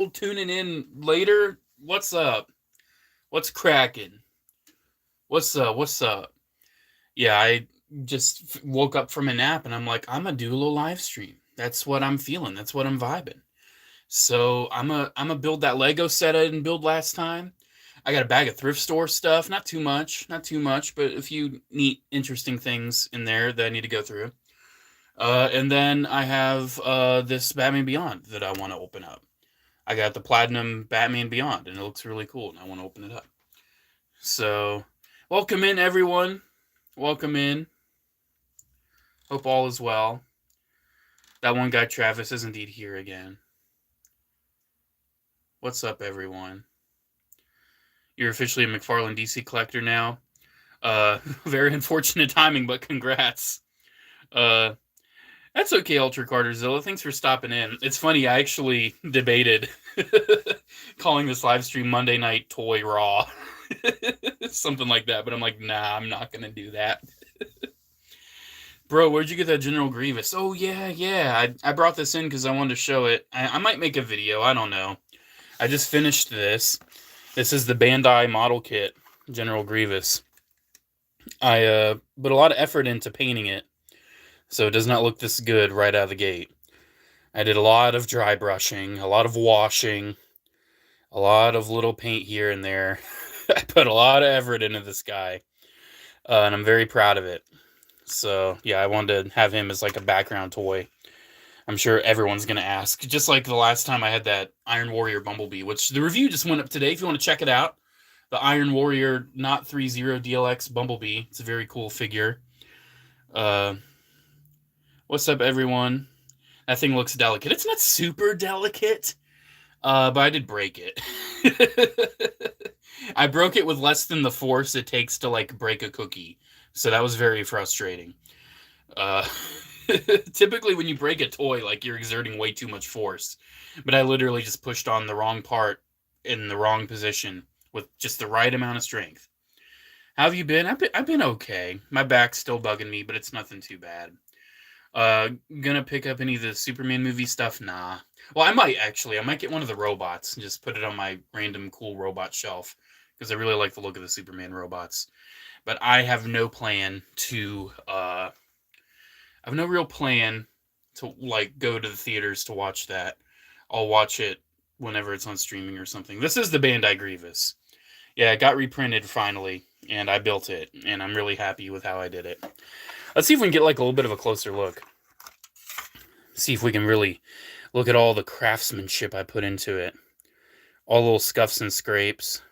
tuning in later. What's up? What's cracking? What's up? What's up? Yeah, I just woke up from a nap and I'm like, I'm gonna do a little live stream. That's what I'm feeling. That's what I'm vibing. So I'm a build that Lego set I didn't build last time. I got a bag of thrift store stuff. Not too much, but a few neat, interesting things in there that I need to go through. And then I have this Batman Beyond that I want to open up. I got the Platinum Batman Beyond, and it looks really cool, and I want to open it up. So, welcome in, everyone. Welcome in. Hope all is well. That one guy, Travis, is indeed here again. What's up, everyone? You're officially a McFarlane DC collector now. Very unfortunate timing, but congrats. Uh, that's okay, Ultra Carterzilla. Thanks for stopping in. It's funny, I actually debated calling this live stream Monday Night Toy Raw. Something like that, but I'm like, nah, I'm not gonna do that. Bro, where'd you get that General Grievous? Oh, yeah. I brought this in because I wanted to show it. I might make a video. I don't know. I just finished this. This is the Bandai model kit, General Grievous. I put a lot of effort into painting it, so it does not look this good right out of the gate. I did a lot of dry brushing, a lot of washing, a lot of little paint here and there. I put a lot of effort into this guy, and I'm very proud of it. So, yeah, I wanted to have him as like a background toy. I'm sure everyone's going to ask. Just like the last time I had that Iron Warrior Bumblebee, which the review just went up today. If you want to check it out, the Iron Warrior Not 30 DLX Bumblebee. It's a very cool figure. What's up, everyone? That thing looks delicate. It's not super delicate, but I did break it. I broke it with less than the force it takes to, like, break a cookie. So that was very frustrating. Typically when you break a toy, like, you're exerting way too much force. But I literally just pushed on the wrong part in the wrong position with just the right amount of strength. How have you been? I've been okay. My back's still bugging me, but it's nothing too bad. Gonna pick up any of the Superman movie stuff? Nah. Well, I might actually. I might get one of the robots and just put it on my random cool robot shelf because I really like the look of the Superman robots. But I have no plan to. I have no real plan to like go to the theaters to watch that. I'll watch it whenever it's on streaming or something. This is the Bandai Grievous. Yeah, it got reprinted finally, and I built it, and I'm really happy with how I did it. Let's see if we can get like a little bit of a closer look. See if we can really look at all the craftsmanship I put into it. All the little scuffs and scrapes.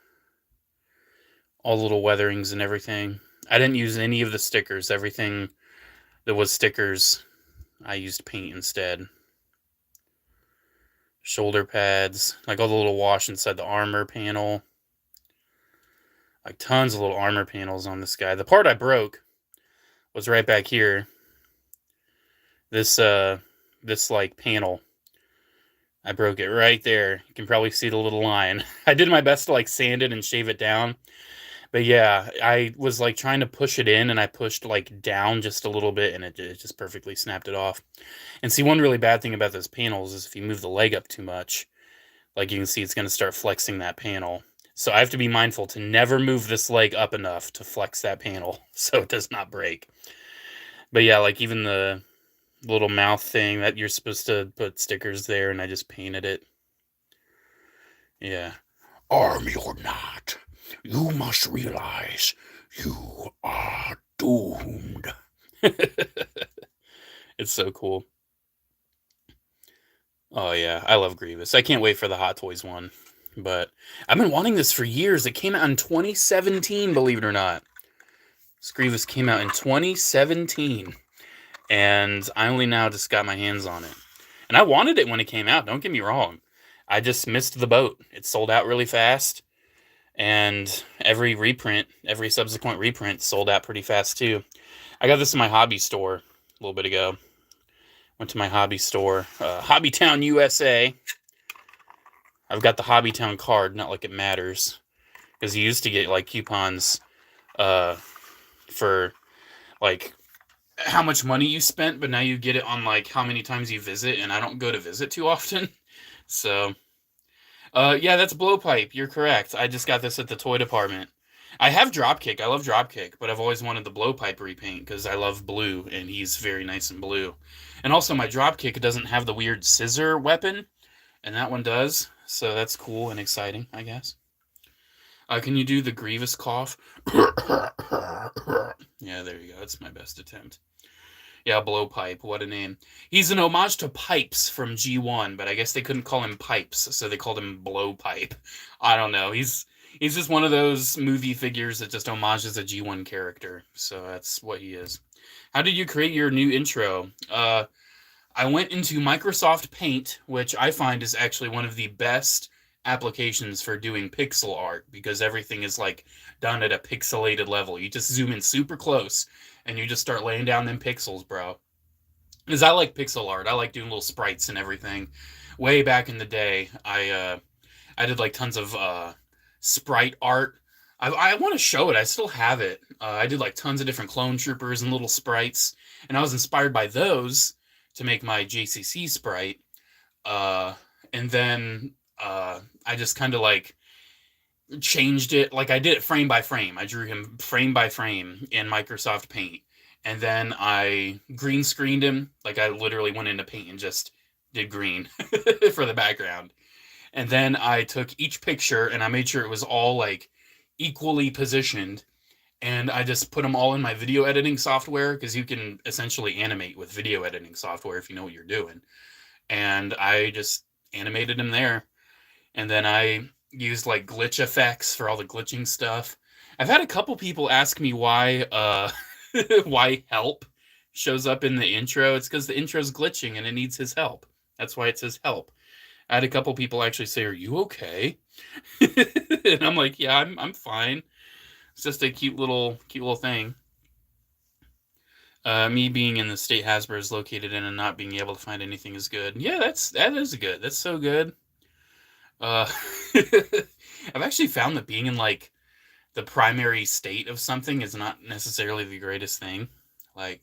All the little weatherings and everything. I didn't use any of the stickers. Everything that was stickers, I used paint instead. Shoulder pads. Like all the little wash inside the armor panel. Like tons of little armor panels on this guy. The part I broke was right back here. This like panel. I broke it right there. You can probably see the little line. I did my best to like sand it and shave it down. But yeah, I was like trying to push it in and I pushed like down just a little bit and it just perfectly snapped it off. And see, one really bad thing about those panels is if you move the leg up too much, like you can see it's going to start flexing that panel. So I have to be mindful to never move this leg up enough to flex that panel so it does not break. But yeah, like even the little mouth thing that you're supposed to put stickers there, and I just painted it. Yeah. Army or not, you must realize you are doomed. It's so cool. Oh yeah, I love Grievous. I can't wait for the Hot Toys one. But I've been wanting this for years. It came out in 2017, believe it or not. This Grievous came out in 2017. And I only now just got my hands on it. And I wanted it when it came out, don't get me wrong. I just missed the boat. It sold out really fast. And every subsequent reprint sold out pretty fast too. I got this in my hobby store a little bit ago. Went to my hobby store, Hobbytown, USA. I've got the Hobbytown card, not like it matters. Because you used to get like coupons for like how much money you spent, but now you get it on like how many times you visit, and I don't go to visit too often. So Yeah, that's blowpipe. You're correct. I just got this at the toy department. I have Dropkick. I love Dropkick, but I've always wanted the blowpipe repaint because I love blue, and he's very nice in blue. And also, my Dropkick doesn't have the weird scissor weapon, and that one does. So that's cool and exciting, I guess. Can you do the Grievous cough? Yeah, there you go. That's my best attempt. Yeah, Blowpipe. What a name. He's an homage to Pipes from G1, but I guess they couldn't call him Pipes, so they called him Blowpipe. I don't know. He's just one of those movie figures that just homages a G1 character. So that's what he is. How did you create your new intro? I went into Microsoft Paint, which I find is actually one of the best applications for doing pixel art because everything is like done at a pixelated level. You just zoom in super close and you just start laying down them pixels, bro. Because I like pixel art. I like doing little sprites and everything. Way back in the day, I did like tons of sprite art. I want to show it. I still have it. I did like tons of different clone troopers and little sprites, and I was inspired by those to make my JCC sprite. And then I just kind of like changed it. Like I did it frame by frame. I drew him frame by frame in Microsoft Paint. And then I green screened him. Like I literally went into Paint and just did green for the background. And then I took each picture and I made sure it was all like equally positioned. And I just put them all in my video editing software because you can essentially animate with video editing software if you know what you're doing. And I just animated them there. And then I used like glitch effects for all the glitching stuff. I've had a couple people ask me why why help shows up in the intro. It's because the intro's glitching and it needs his help. That's why it says help. I had a couple people actually say, "Are you okay?" And I'm like, "Yeah, I'm fine. It's just a cute little thing." Me being in the state Hasbro is located in and not being able to find anything is good. Yeah, that is good. That's so good. I've actually found that being in like the primary state of something is not necessarily the greatest thing. Like,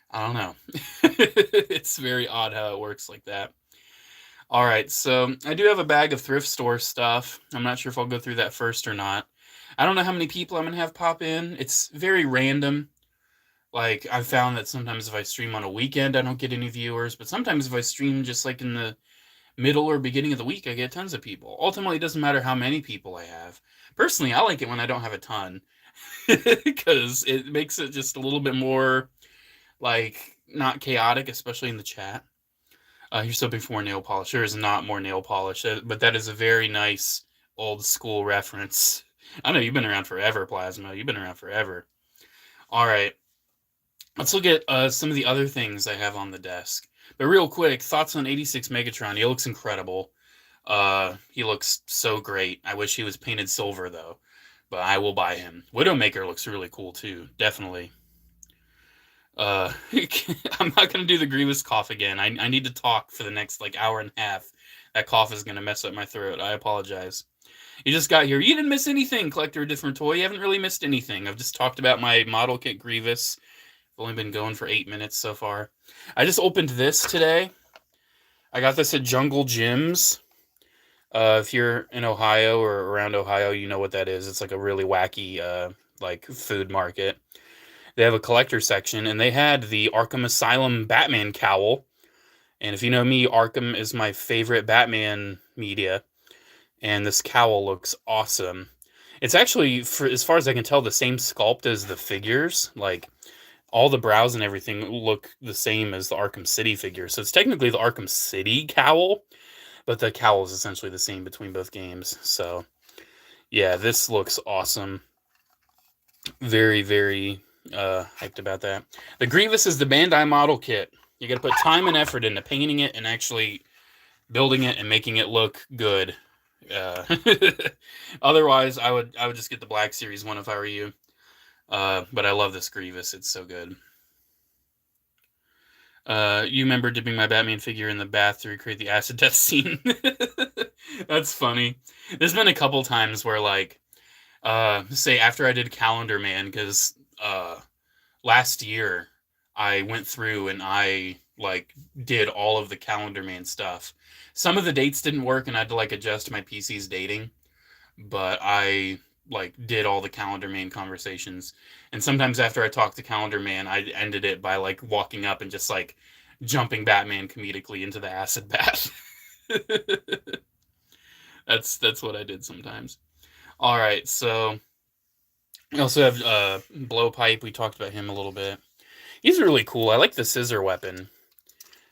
I don't know. It's very odd how it works like that. All right, so I do have a bag of thrift store stuff. I'm not sure if I'll go through that first or not. I don't know how many people I'm going to have pop in. It's very random. Like, I've found that sometimes if I stream on a weekend, I don't get any viewers. But sometimes if I stream just like in the middle or beginning of the week, I get tons of people. Ultimately, it doesn't matter how many people I have. Personally, I like it when I don't have a ton. Because it makes it just a little bit more, like, not chaotic, especially in the chat. You're so big for more nail polish. There is not more nail polish, but that is a very nice old school reference. I know you've been around forever, Plasma. You've been around forever. All right. Let's look at some of the other things I have on the desk. But real quick, thoughts on 86 Megatron. He looks incredible. He looks so great. I wish he was painted silver, though. But I will buy him. Widowmaker looks really cool, too. Definitely. I'm not going to do the Grievous cough again. I need to talk for the next, like, hour and a half. That cough is going to mess up my throat. I apologize. You just got here. You didn't miss anything, Collector a Different Toy. You haven't really missed anything. I've just talked about my model kit Grievous. I've only been going for 8 minutes so far. I just opened this today. I got this at Jungle Gyms. If you're in Ohio or around Ohio, you know what that is. It's like a really wacky, like, food market. They have a collector section, and they had the Arkham Asylum Batman cowl. And if you know me, Arkham is my favorite Batman media. And this cowl looks awesome. It's actually, for as far as I can tell, the same sculpt as the figures. Like, all the brows and everything look the same as the Arkham City figure. So it's technically the Arkham City cowl, but the cowl is essentially the same between both games. So, yeah, this looks awesome. Very, very hyped about that. The Grievous is the Bandai model kit. You got to put time and effort into painting it and actually building it and making it look good. Otherwise, I would just get the Black Series one if I were you. But I love this Grievous. It's so good. You remember dipping my Batman figure in the bath to recreate the acid death scene? That's funny. There's been a couple times where, like, say after I did Calendar Man, because last year I went through and I like did all of the Calendar Man stuff. Some of the dates didn't work, and I had to like adjust my PC's dating, but I like did all the Calendar Man conversations. And sometimes after I talked to Calendar Man, I ended it by like walking up and just like jumping Batman comedically into the acid bath. That's what I did sometimes. All right, so I also have Blowpipe. We talked about him a little bit. He's really cool. I like the scissor weapon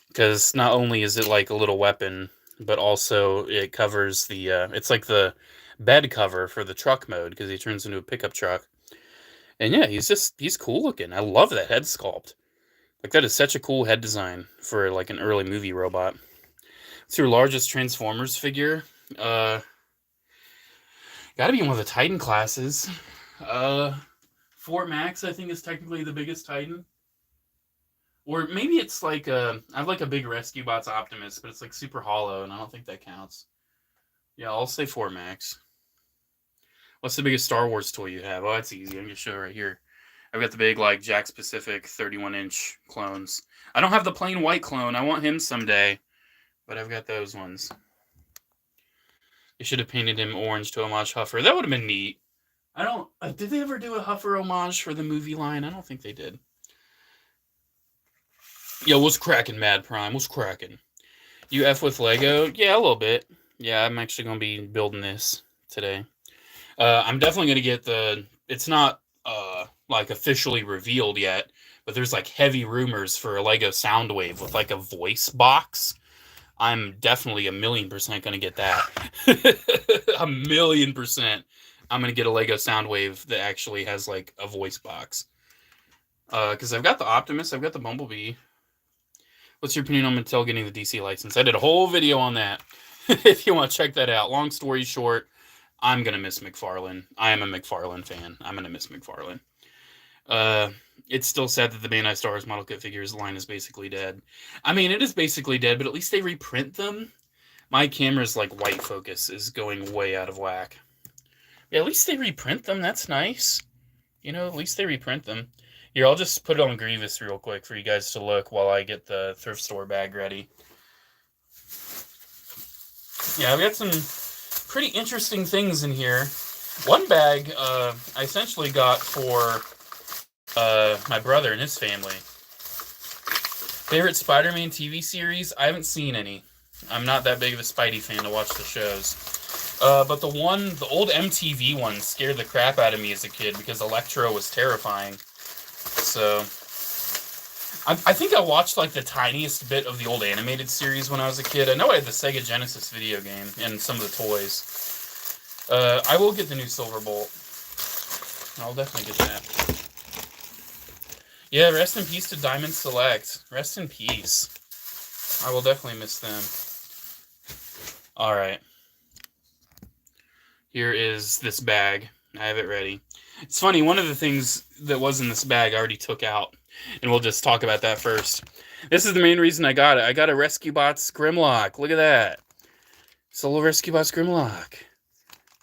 because not only is it like a little weapon, but also it covers the. It's like the bed cover for the truck mode because he turns into a pickup truck. And yeah, he's cool looking. I love that head sculpt. Like that is such a cool head design for like an early movie robot. It's your largest Transformers figure. Gotta be one of the Titan classes. Fort Max, I think, is technically the biggest Titan. Or maybe it's like I have like a big Rescue Bots Optimus, but it's like super hollow, and I don't think that counts. Yeah, I'll say Fort Max. What's the biggest Star Wars toy you have? Oh, that's easy. I'm gonna show it right here. I've got the big like Jakks Pacific 31-inch clones. I don't have the plain white clone. I want him someday, but I've got those ones. You should have painted him orange to homage Huffer. That would have been neat. I don't. Did they ever do a Huffer homage for the movie line? I don't think they did. Yo, what's cracking, Mad Prime? What's cracking? You F with Lego? Yeah, a little bit. Yeah, I'm actually going to be building this today. I'm definitely going to get the... It's not, like, officially revealed yet, but there's, like, heavy rumors for a Lego Soundwave with, like, a voice box. I'm definitely 1,000,000% going to get that. 1,000,000%. I'm going to get a Lego Soundwave that actually has, like, a voice box. Because I've got the Optimus, I've got the Bumblebee. What's your opinion on Mattel getting the DC license? I did a whole video on that, if you want to check that out. Long story short, I'm going to miss McFarlane. I am a McFarlane fan. I'm going to miss McFarlane. It's still sad that the Bandai Star Wars model kit figures line is basically dead. I mean, it is basically dead, but at least they reprint them. My camera's, like, white focus is going way out of whack. Yeah, at least they reprint them. That's nice. You know, at least they reprint them. Here, I'll just put it on Grievous real quick for you guys to look while I get the thrift store bag ready. Yeah, I've got some pretty interesting things in here. One bag I essentially got for my brother and his family. Favorite Spider-Man TV series? I haven't seen any. I'm not that big of a Spidey fan to watch the shows. But the old MTV one scared the crap out of me as a kid because Electro was terrifying. So, I think I watched like the tiniest bit of the old animated series when I was a kid. I know I had the Sega Genesis video game and some of the toys. I will get the new Silverbolt. I'll definitely get that. Yeah, rest in peace to Diamond Select. Rest in peace. I will definitely miss them. Alright. Here is this bag. I have it ready. It's funny, one of the things that was in this bag I already took out, and we'll just talk about that first. This is the main reason I got it. I got a Rescue Bots Grimlock. Look at that. It's a little Rescue Bots Grimlock.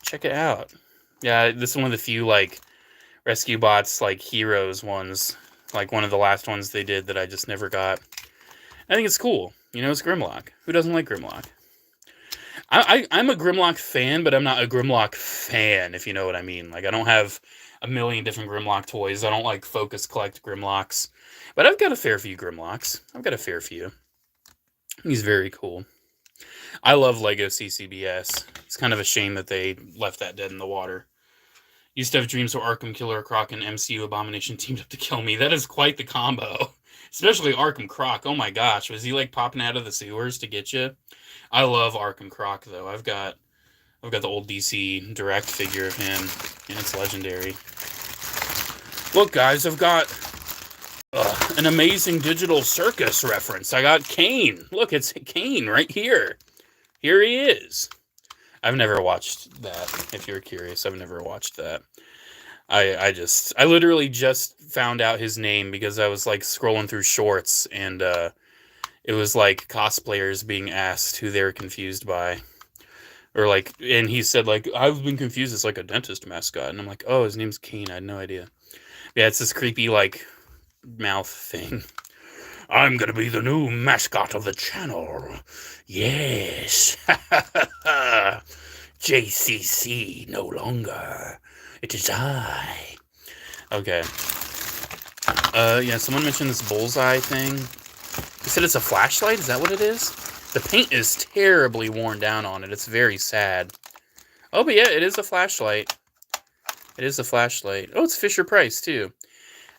Check it out. Yeah, this is one of the few, like, Rescue Bots, like, Heroes ones. Like, one of the last ones they did that I just never got. I think it's cool. You know, it's Grimlock. Who doesn't like Grimlock? I'm a Grimlock fan, but I'm not a Grimlock fan, if you know what I mean. Like, I don't have a million different Grimlock toys. I don't, like, focus collect Grimlocks. But I've got a fair few Grimlocks. I've got a fair few. He's very cool. I love Lego CCBS. It's kind of a shame that they left that dead in the water. Used to have dreams where Arkham Killer Croc and MCU Abomination teamed up to kill me. That is quite the combo. Especially Arkham Croc. Oh my gosh. Was he, like, popping out of the sewers to get you? I love Arkham Croc, though. I've got the old DC Direct figure of him, and it's legendary. Look, guys, I've got an amazing digital circus reference. I got Kane. Look, it's Kane right here. Here he is. I've never watched that, if you're curious. I've never watched that. I literally just found out his name because I was, like, scrolling through shorts, and it was, like, cosplayers being asked who they were confused by. Or, like, and he said, like, I've been confused as, like, a dentist mascot. And I'm like, oh, his name's Kane. I had no idea. Yeah, it's this creepy, like, mouth thing. I'm gonna be the new mascot of the channel. Yes. JCC no longer. It is I. Okay. Yeah, someone mentioned this bullseye thing. You said it's a flashlight? Is that what it is? The paint is terribly worn down on it. It's very sad. Oh, but yeah, it is a flashlight. It is a flashlight. Oh, it's Fisher-Price, too.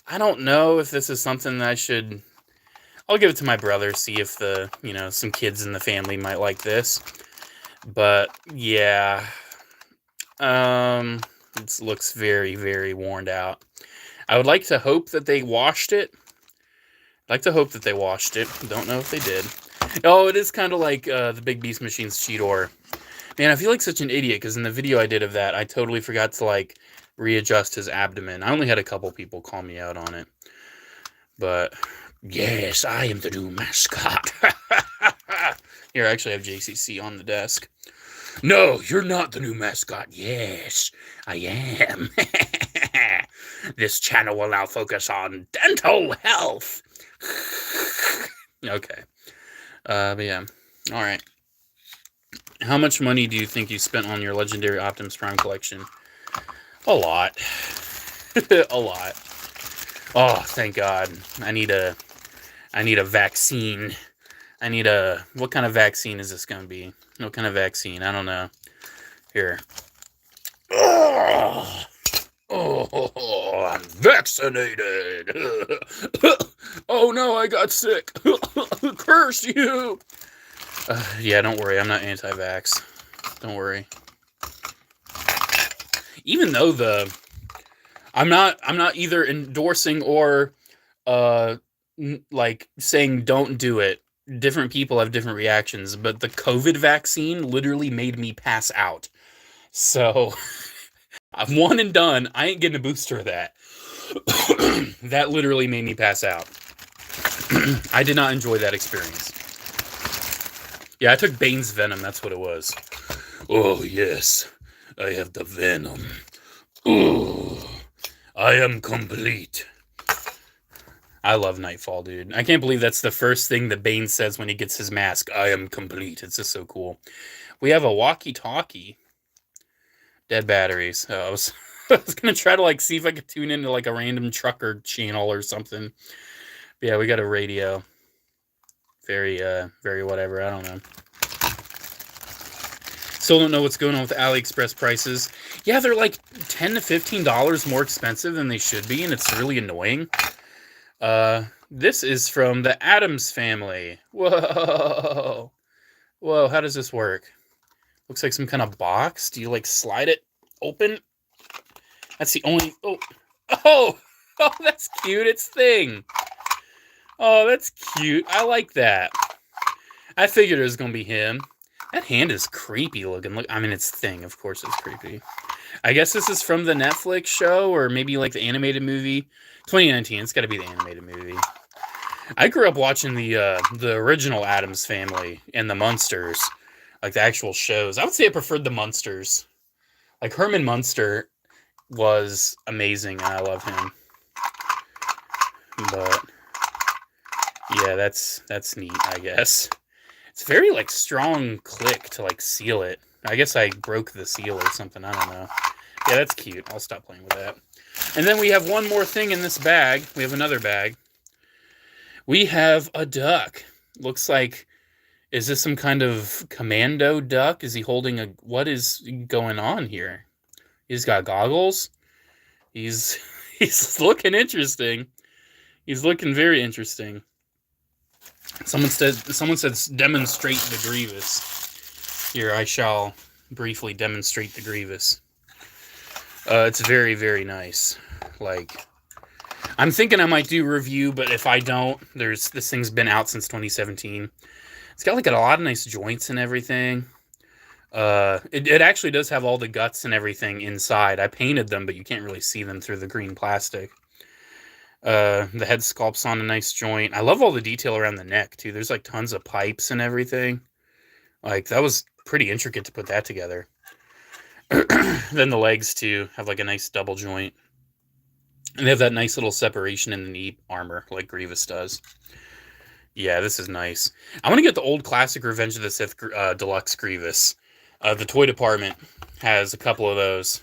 I don't know if this is something that I should... I'll give it to my brother, see if the, some kids in the family might like this. But, yeah. It looks very, very worn out. I would like to hope that they washed it. I'd like to hope that they washed it. Don't know if they did. Oh, it is kind of like the Big Beast Machine's Cheetor. Man, I feel like such an idiot, because in the video I did of that, I totally forgot to, readjust his abdomen. I only had a couple people call me out on it. But, yes, I am the new mascot. Here, I actually have JCC on the desk. No, you're not the new mascot. Yes, I am. This channel will now focus on dental health. Okay. But yeah. All right. How much money do you think you spent on your legendary Optimus Prime collection? A lot. A lot. Oh, thank God. I need a vaccine. What kind of vaccine is this going to be? What kind of vaccine? I don't know. Here. Oh, I'm vaccinated. Oh no, I got sick. Curse you. Yeah, don't worry. I'm not anti-vax. Don't worry. Even though I'm not either endorsing or saying don't do it. Different people have different reactions, but the COVID vaccine literally made me pass out. So I'm one and done. I ain't getting a booster of that. That literally made me pass out. I did not enjoy that experience. Yeah, I took Bane's venom. That's what it was. Oh, yes. I have the venom. Oh, I am complete. I love Nightfall, dude. I can't believe that's the first thing that Bane says when he gets his mask. I am complete. It's just so cool. We have a walkie-talkie. Dead batteries. I was going to try to, see if I could tune into, a random trucker channel or something. But yeah, we got a radio. Very, very whatever. I don't know. Still don't know what's going on with AliExpress prices. Yeah, they're $10 to $15 more expensive than they should be, and it's really annoying. This is from the Addams Family. Whoa. Whoa, how does this work? Looks like some kind of box. Do you, slide it open? That's the only... Oh, that's cute. It's Thing. Oh, that's cute. I like that. I figured it was going to be him. That hand is creepy looking. Look, I mean, it's Thing. Of course it's creepy. I guess this is from the Netflix show, or maybe, the animated movie. 2019. It's got to be the animated movie. I grew up watching the original Addams Family and the Munsters. The actual shows. I would say I preferred the Munsters. Herman Munster was amazing, and I love him. But yeah, that's neat, I guess. It's very strong click to seal it. I guess I broke the seal or something. I don't know. Yeah, that's cute. I'll stop playing with that. And then we have one more thing in this bag. We have another bag. We have a duck. Looks like, is this some kind of commando duck? Is he holding a... What is going on here? He's got goggles. He's looking interesting. He's looking very interesting. Someone said demonstrate the Grievous. Here, I shall briefly demonstrate the Grievous. It's very, very nice. I'm thinking I might do a review, but if I don't, this thing's been out since 2017. It's got a lot of nice joints and everything. It actually does have all the guts and everything inside. I painted them, but you can't really see them through the green plastic. The head sculpt's on a nice joint. I love all the detail around the neck, too. There's, tons of pipes and everything. That was pretty intricate to put that together. Then the legs, too, have, a nice double joint. And they have that nice little separation in the knee armor, like Grievous does. Yeah, this is nice. I want to get the old classic Revenge of the Sith Deluxe Grievous. The toy department has a couple of those,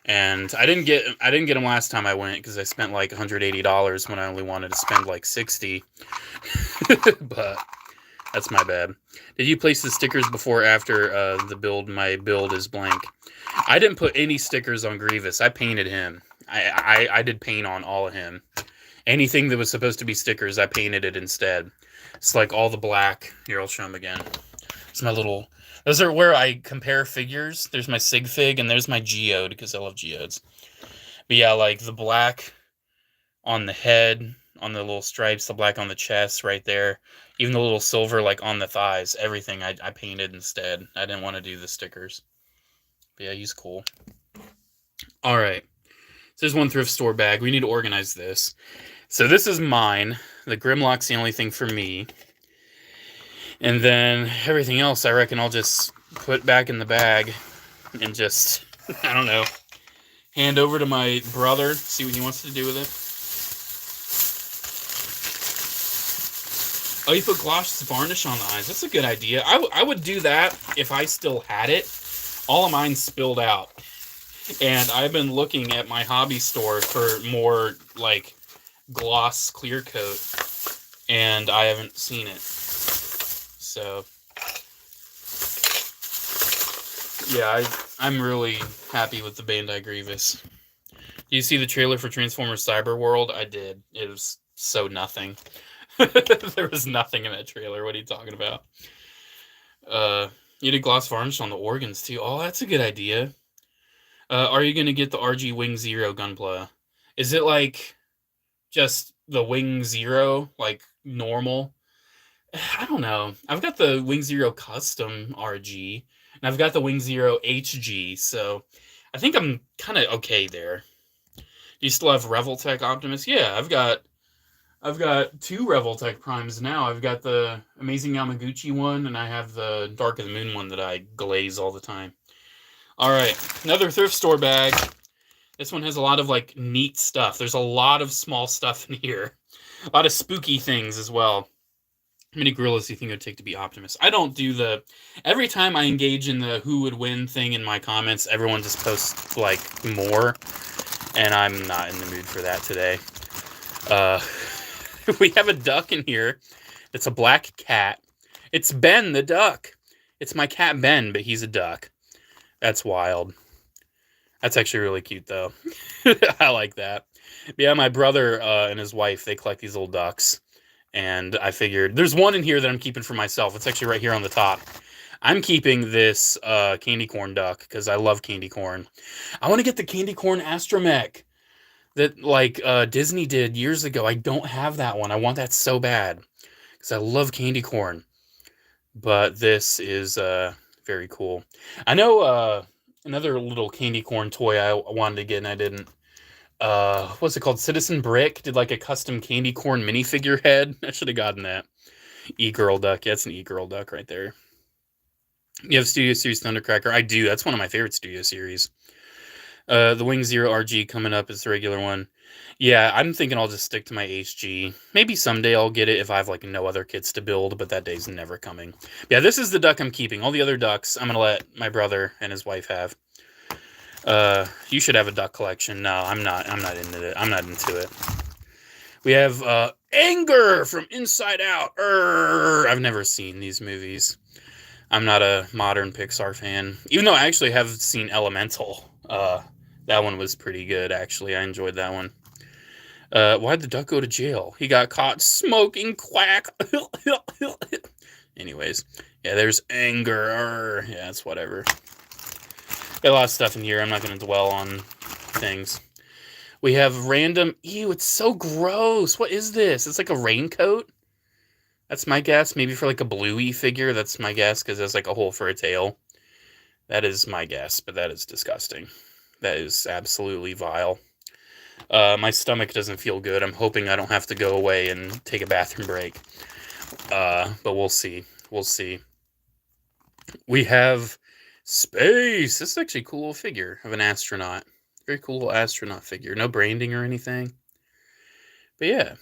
and I didn't get them last time I went because I spent like $180 when I only wanted to spend like 60. But that's my bad. Did you place the stickers before or after the build? My build is blank. I didn't put any stickers on Grievous. I painted him. I did paint on all of him. Anything that was supposed to be stickers, I painted it instead. It's like all the black. Here, I'll show them again. It's my little... Those are where I compare figures. There's my Sig Fig, and there's my Geode, because I love Geodes. But yeah, like the black on the head, on the little stripes, the black on the chest right there. Even the little silver like on the thighs. Everything I painted instead. I didn't want to do the stickers. But yeah, he's cool. Alright. So there's one thrift store bag. We need to organize this. So this is mine. The Grimlock's the only thing for me. And then everything else I reckon I'll just put back in the bag and just, I don't know, hand over to my brother, see what he wants to do with it. Oh, you put gloss varnish on the eyes. That's a good idea. I would do that if I still had it. All of mine spilled out. And I've been looking at my hobby store for more, like, gloss clear coat. And I haven't seen it. So, yeah, I'm really happy with the Bandai Grievous. Do you see the trailer for Transformers Cyber World? I did. It was so nothing. There was nothing in that trailer. What are you talking about? You did gloss varnish on the organs, too. Oh, that's a good idea. Are you going to get the RG Wing Zero Gunpla? Is it, like, just the Wing Zero, like, normal? I don't know. I've got the Wing Zero Custom RG, and I've got the Wing Zero HG, so I think I'm kind of okay there. Do you still have Revoltech Optimus? Yeah, I've got two Revoltech Primes now. I've got the Amazing Yamaguchi one, and I have the Dark of the Moon one that I glaze all the time. Alright, another thrift store bag. This one has a lot of, like, neat stuff. There's a lot of small stuff in here. A lot of spooky things as well. How many gorillas do you think it would take to be Optimus? I don't do the... Every time I engage in the who would win thing in my comments, everyone just posts, like, more. And I'm not in the mood for that today. We have a duck in here. It's a black cat. It's Ben the duck. It's my cat Ben, but he's a duck. That's wild. That's actually really cute, though. I like that. But yeah, my brother and his wife, they collect these little ducks. And I figured, there's one in here that I'm keeping for myself. It's actually right here on the top. I'm keeping this candy corn duck, because I love candy corn. I want to get the candy corn astromech that, like, Disney did years ago. I don't have that one. I want that so bad, because I love candy corn. But this is very cool. I know another little candy corn toy I wanted to get and I didn't. What's it called? Citizen Brick did like a custom candy corn minifigure head. I should have gotten that. E-Girl Duck. Yeah, it's an E-Girl Duck right there. You have Studio Series Thundercracker? I do. That's one of my favorite Studio Series. The Wing Zero RG coming up is the regular one. Yeah, I'm thinking I'll just stick to my HG. Maybe someday I'll get it if I have, like, no other kits to build, but that day's never coming. Yeah, this is the duck I'm keeping. All the other ducks, I'm going to let my brother and his wife have. You should have a duck collection. No, I'm not into it. I'm not into it. We have, Anger from Inside Out. I've never seen these movies. I'm not a modern Pixar fan. Even though I actually have seen Elemental. That one was pretty good, actually. I enjoyed that one. Why'd the duck go to jail? He got caught smoking quack. Anyways, yeah, there's Anger. Yeah, it's whatever. Got a lot of stuff in here. I'm not going to dwell on things. We have random... Ew, it's so gross. What is this? It's like a raincoat? That's my guess. Maybe for like a Bluey figure. That's my guess, because there's like a hole for a tail. That is my guess, but that is disgusting. That is absolutely vile. My stomach doesn't feel good. I'm hoping I don't have to go away and take a bathroom break. But we'll see. We'll see. We have Space. This is actually a cool little figure of an astronaut. Very cool little astronaut figure. No branding or anything. But yeah.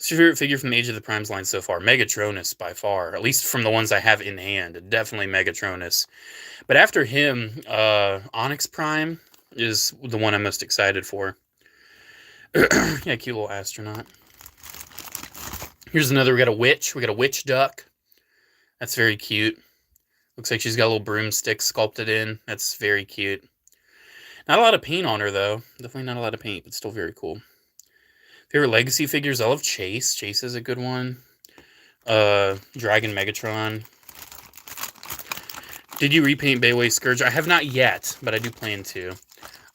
What's your favorite figure from the Age of the Primes line so far? Megatronus, by far. At least from the ones I have in hand. Definitely Megatronus. But after him, Onyx Prime is the one I'm most excited for. Yeah, cute little astronaut. Here's another. We got a witch. We got a witch duck. That's very cute. Looks like she's got a little broomstick sculpted in. That's very cute. Not a lot of paint on her, though. Definitely not a lot of paint, but still very cool. Favorite Legacy figures? I love Chase. Chase is a good one. Dragon Megatron. Did you repaint Bayway Scourge? I have not yet, but I do plan to.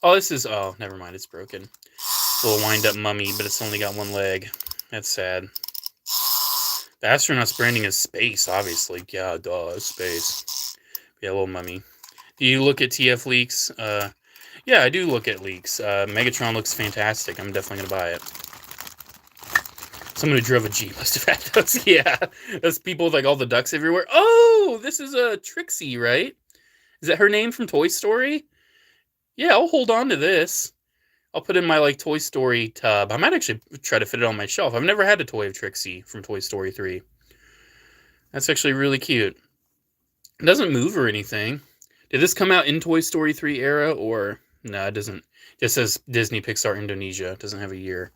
Oh, this is... Oh, never mind. It's broken. It's a little wind-up mummy, but it's only got one leg. That's sad. The astronaut's branding is space, obviously. Yeah, duh, space. Yeah, little mummy. Do you look at TF leaks? Yeah, I do look at leaks. Megatron looks fantastic. I'm definitely going to buy it. Someone who drove a Jeep must have had those. Yeah, those people with like all the ducks everywhere. Oh, this is a Trixie, right? Is that her name from Toy Story? Yeah, I'll hold on to this. I'll put in my like Toy Story tub. I might actually try to fit it on my shelf. I've never had a toy of Trixie from Toy Story 3. That's actually really cute. It doesn't move or anything. Did this come out in Toy Story 3 era or no? It doesn't. It just says Disney Pixar Indonesia. It doesn't have a year.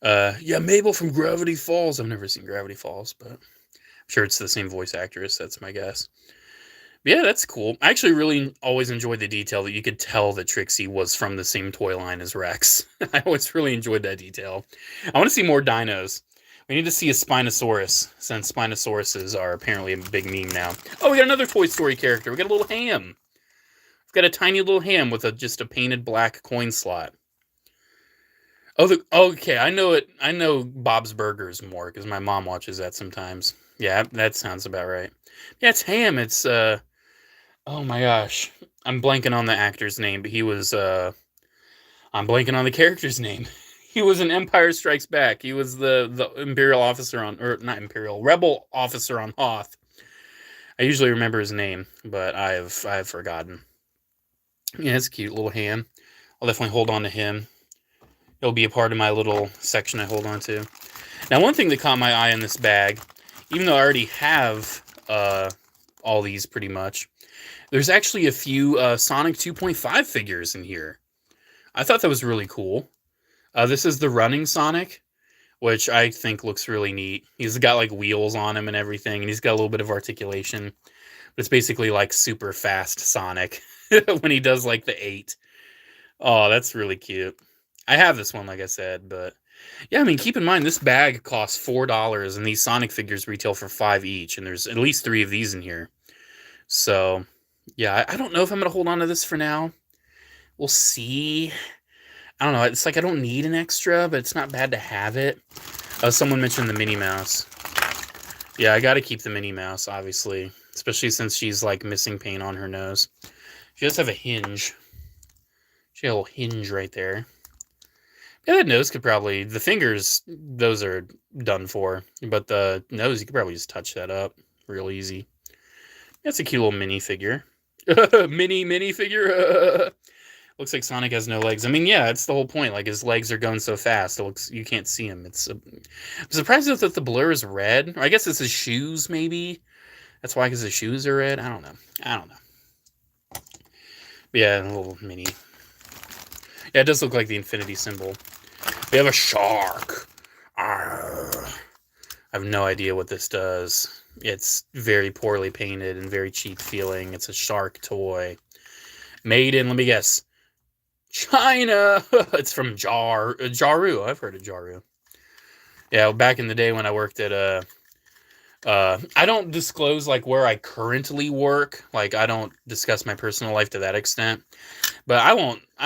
Yeah, Mabel from Gravity Falls. I've never seen Gravity Falls, but I'm sure it's the same voice actress. That's my guess. But yeah, that's cool. I actually really always enjoyed the detail that you could tell that Trixie was from the same toy line as Rex. I always really enjoyed that detail. I want to see more dinos. We need to see a Spinosaurus, since Spinosauruses are apparently a big meme now. Oh, we got another Toy Story character. We got a little ham. We've got a tiny little ham with just a painted black coin slot. Oh, okay. I know it. I know Bob's Burgers more because my mom watches that sometimes. Yeah, that sounds about right. Yeah, it's Ham. It's oh my gosh, I'm blanking on the actor's name, but he was I'm blanking on the character's name. He was in Empire Strikes Back. He was the Imperial officer on, or not Imperial, Rebel officer on Hoth. I usually remember his name, but I've forgotten. Yeah, it's a cute little Ham. I'll definitely hold on to him. It'll be a part of my little section I hold on to. Now, one thing that caught my eye in this bag, even though I already have all these pretty much, there's actually a few Sonic 2.5 figures in here. I thought that was really cool. This is the running Sonic, which I think looks really neat. He's got like wheels on him and everything, and he's got a little bit of articulation. But it's basically like super fast Sonic when he does like the 8. Oh, that's really cute. I have this one, like I said, but yeah, I mean, keep in mind, this bag costs $4, and these Sonic figures retail for $5 each, and there's at least 3 of these in here. So, yeah, I don't know if I'm going to hold on to this for now. We'll see. I don't know. It's like I don't need an extra, but it's not bad to have it. Someone mentioned the Minnie Mouse. Yeah, I got to keep the Minnie Mouse, obviously, especially since she's, like, missing paint on her nose. She does have a hinge. She got a little hinge right there. Yeah, that nose could probably... The fingers, those are done for. But the nose, you could probably just touch that up real easy. That's a cute little mini figure. mini figure. Looks like Sonic has no legs. I mean, yeah, it's the whole point. Like, his legs are going so fast, it looks you can't see him. I'm surprised that the blur is red. Or I guess it's his shoes, maybe. That's why, because his shoes are red. I don't know. But yeah, a little mini. Yeah, it does look like the infinity symbol. We have a shark. Arrgh. I have no idea what this does. It's very poorly painted and very cheap feeling. It's a shark toy. Made in, let me guess, China. It's from Jaru. I've heard of Jaru. Yeah, back in the day when I worked at I don't disclose like where I currently work. Like, I don't discuss my personal life to that extent. But I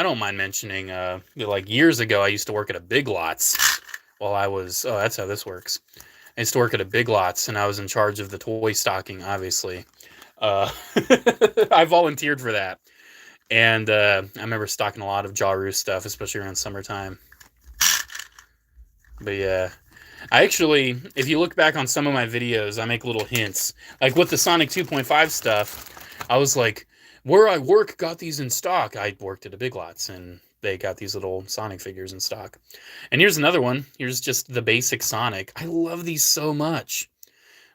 don't mind mentioning that, like, years ago I used to work at a Big Lots while I was that's how this works. I used to work at a Big Lots and I was in charge of the toy stocking, obviously. I volunteered for that. And I remember stocking a lot of Jaru stuff, especially around summertime. But yeah. I actually, if you look back on some of my videos, I make little hints. Like with the Sonic 2.5 stuff, I was like, where I work got these in stock. I worked at a Big Lots, and they got these little Sonic figures in stock. And here's another one. Here's just the basic Sonic. I love these so much.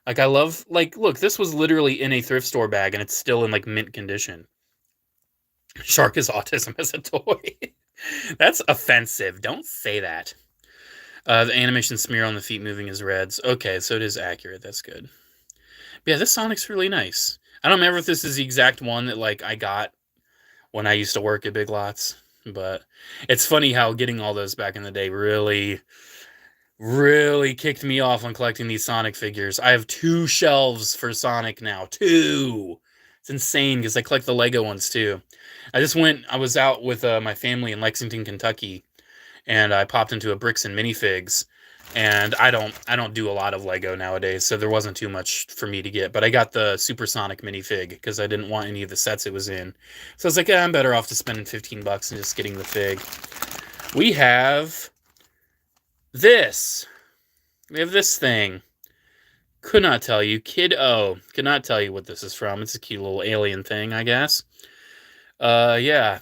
Like, I love, like, look, this was literally in a thrift store bag, and it's still in, like, mint condition. Shark is autism as a toy. That's offensive. Don't say that. The animation smear on the feet moving is reds. Okay, so it is accurate. That's good. Yeah, this Sonic's really nice. I don't remember if this is the exact one that, like, I got when I used to work at Big Lots, but it's funny how getting all those back in the day really kicked me off on collecting these Sonic figures. I have 2 shelves for Sonic now. 2! It's insane because I collect the Lego ones too. I was out with my family in Lexington, Kentucky, and I popped into a Bricks and Minifigs, and I don't do a lot of Lego nowadays, so there wasn't too much for me to get, but I got the Supersonic minifig because I didn't want any of the sets it was in. So I was like, I'm better off to spending $15 and just getting the fig. We have this. We have this thing. Could not tell you. Kid O. Could not tell you what this is from. It's a cute little alien thing, I guess. Yeah.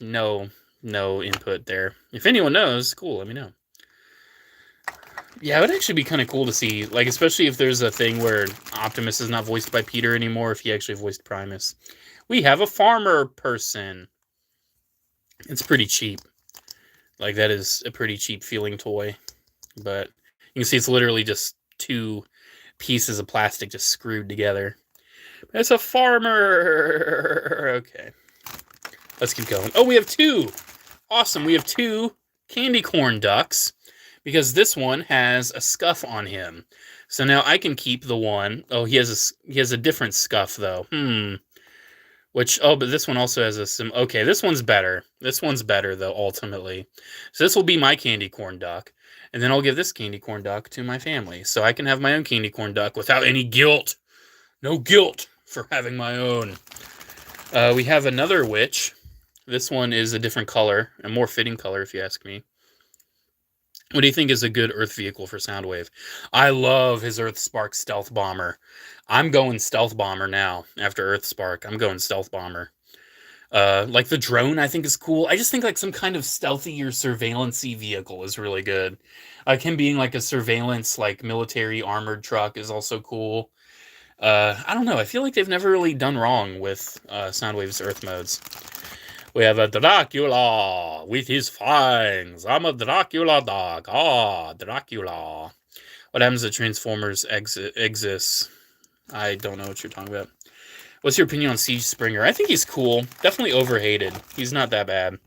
No input there. If anyone knows, cool, let me know. Yeah, it would actually be kind of cool to see, like, especially if there's a thing where Optimus is not voiced by Peter anymore, if he actually voiced Primus. We have a farmer person. It's pretty cheap. Like, that is a pretty cheap feeling toy. But you can see it's literally just 2 pieces of plastic just screwed together. It's a farmer! Okay. Let's keep going. Oh, we have 2! Awesome, we have 2 candy corn ducks, because this one has a scuff on him. So now I can keep the one. Oh, he has a different scuff, though. But this one also has okay, this one's better. This one's better, though, ultimately. So this will be my candy corn duck. And then I'll give this candy corn duck to my family. So I can have my own candy corn duck without any guilt. No guilt for having my own. We have another witch. This one is a different color. A more fitting color, if you ask me. What do you think is a good Earth vehicle for Soundwave? I love his Earth Spark Stealth Bomber. I'm going Stealth Bomber now. After Earth Spark, I'm going Stealth Bomber. Like the drone, I think is cool. I just think like some kind of stealthy or surveillance-y vehicle is really good. Like him being like a surveillance, like military armored truck is also cool. I don't know. I feel like they've never really done wrong with Soundwave's Earth modes. We have a Dracula with his fangs. I'm a Dracula dog. Ah, Dracula. What happens to Transformers exists? I don't know what you're talking about. What's your opinion on Siege Springer? I think he's cool. Definitely overhated. He's not that bad.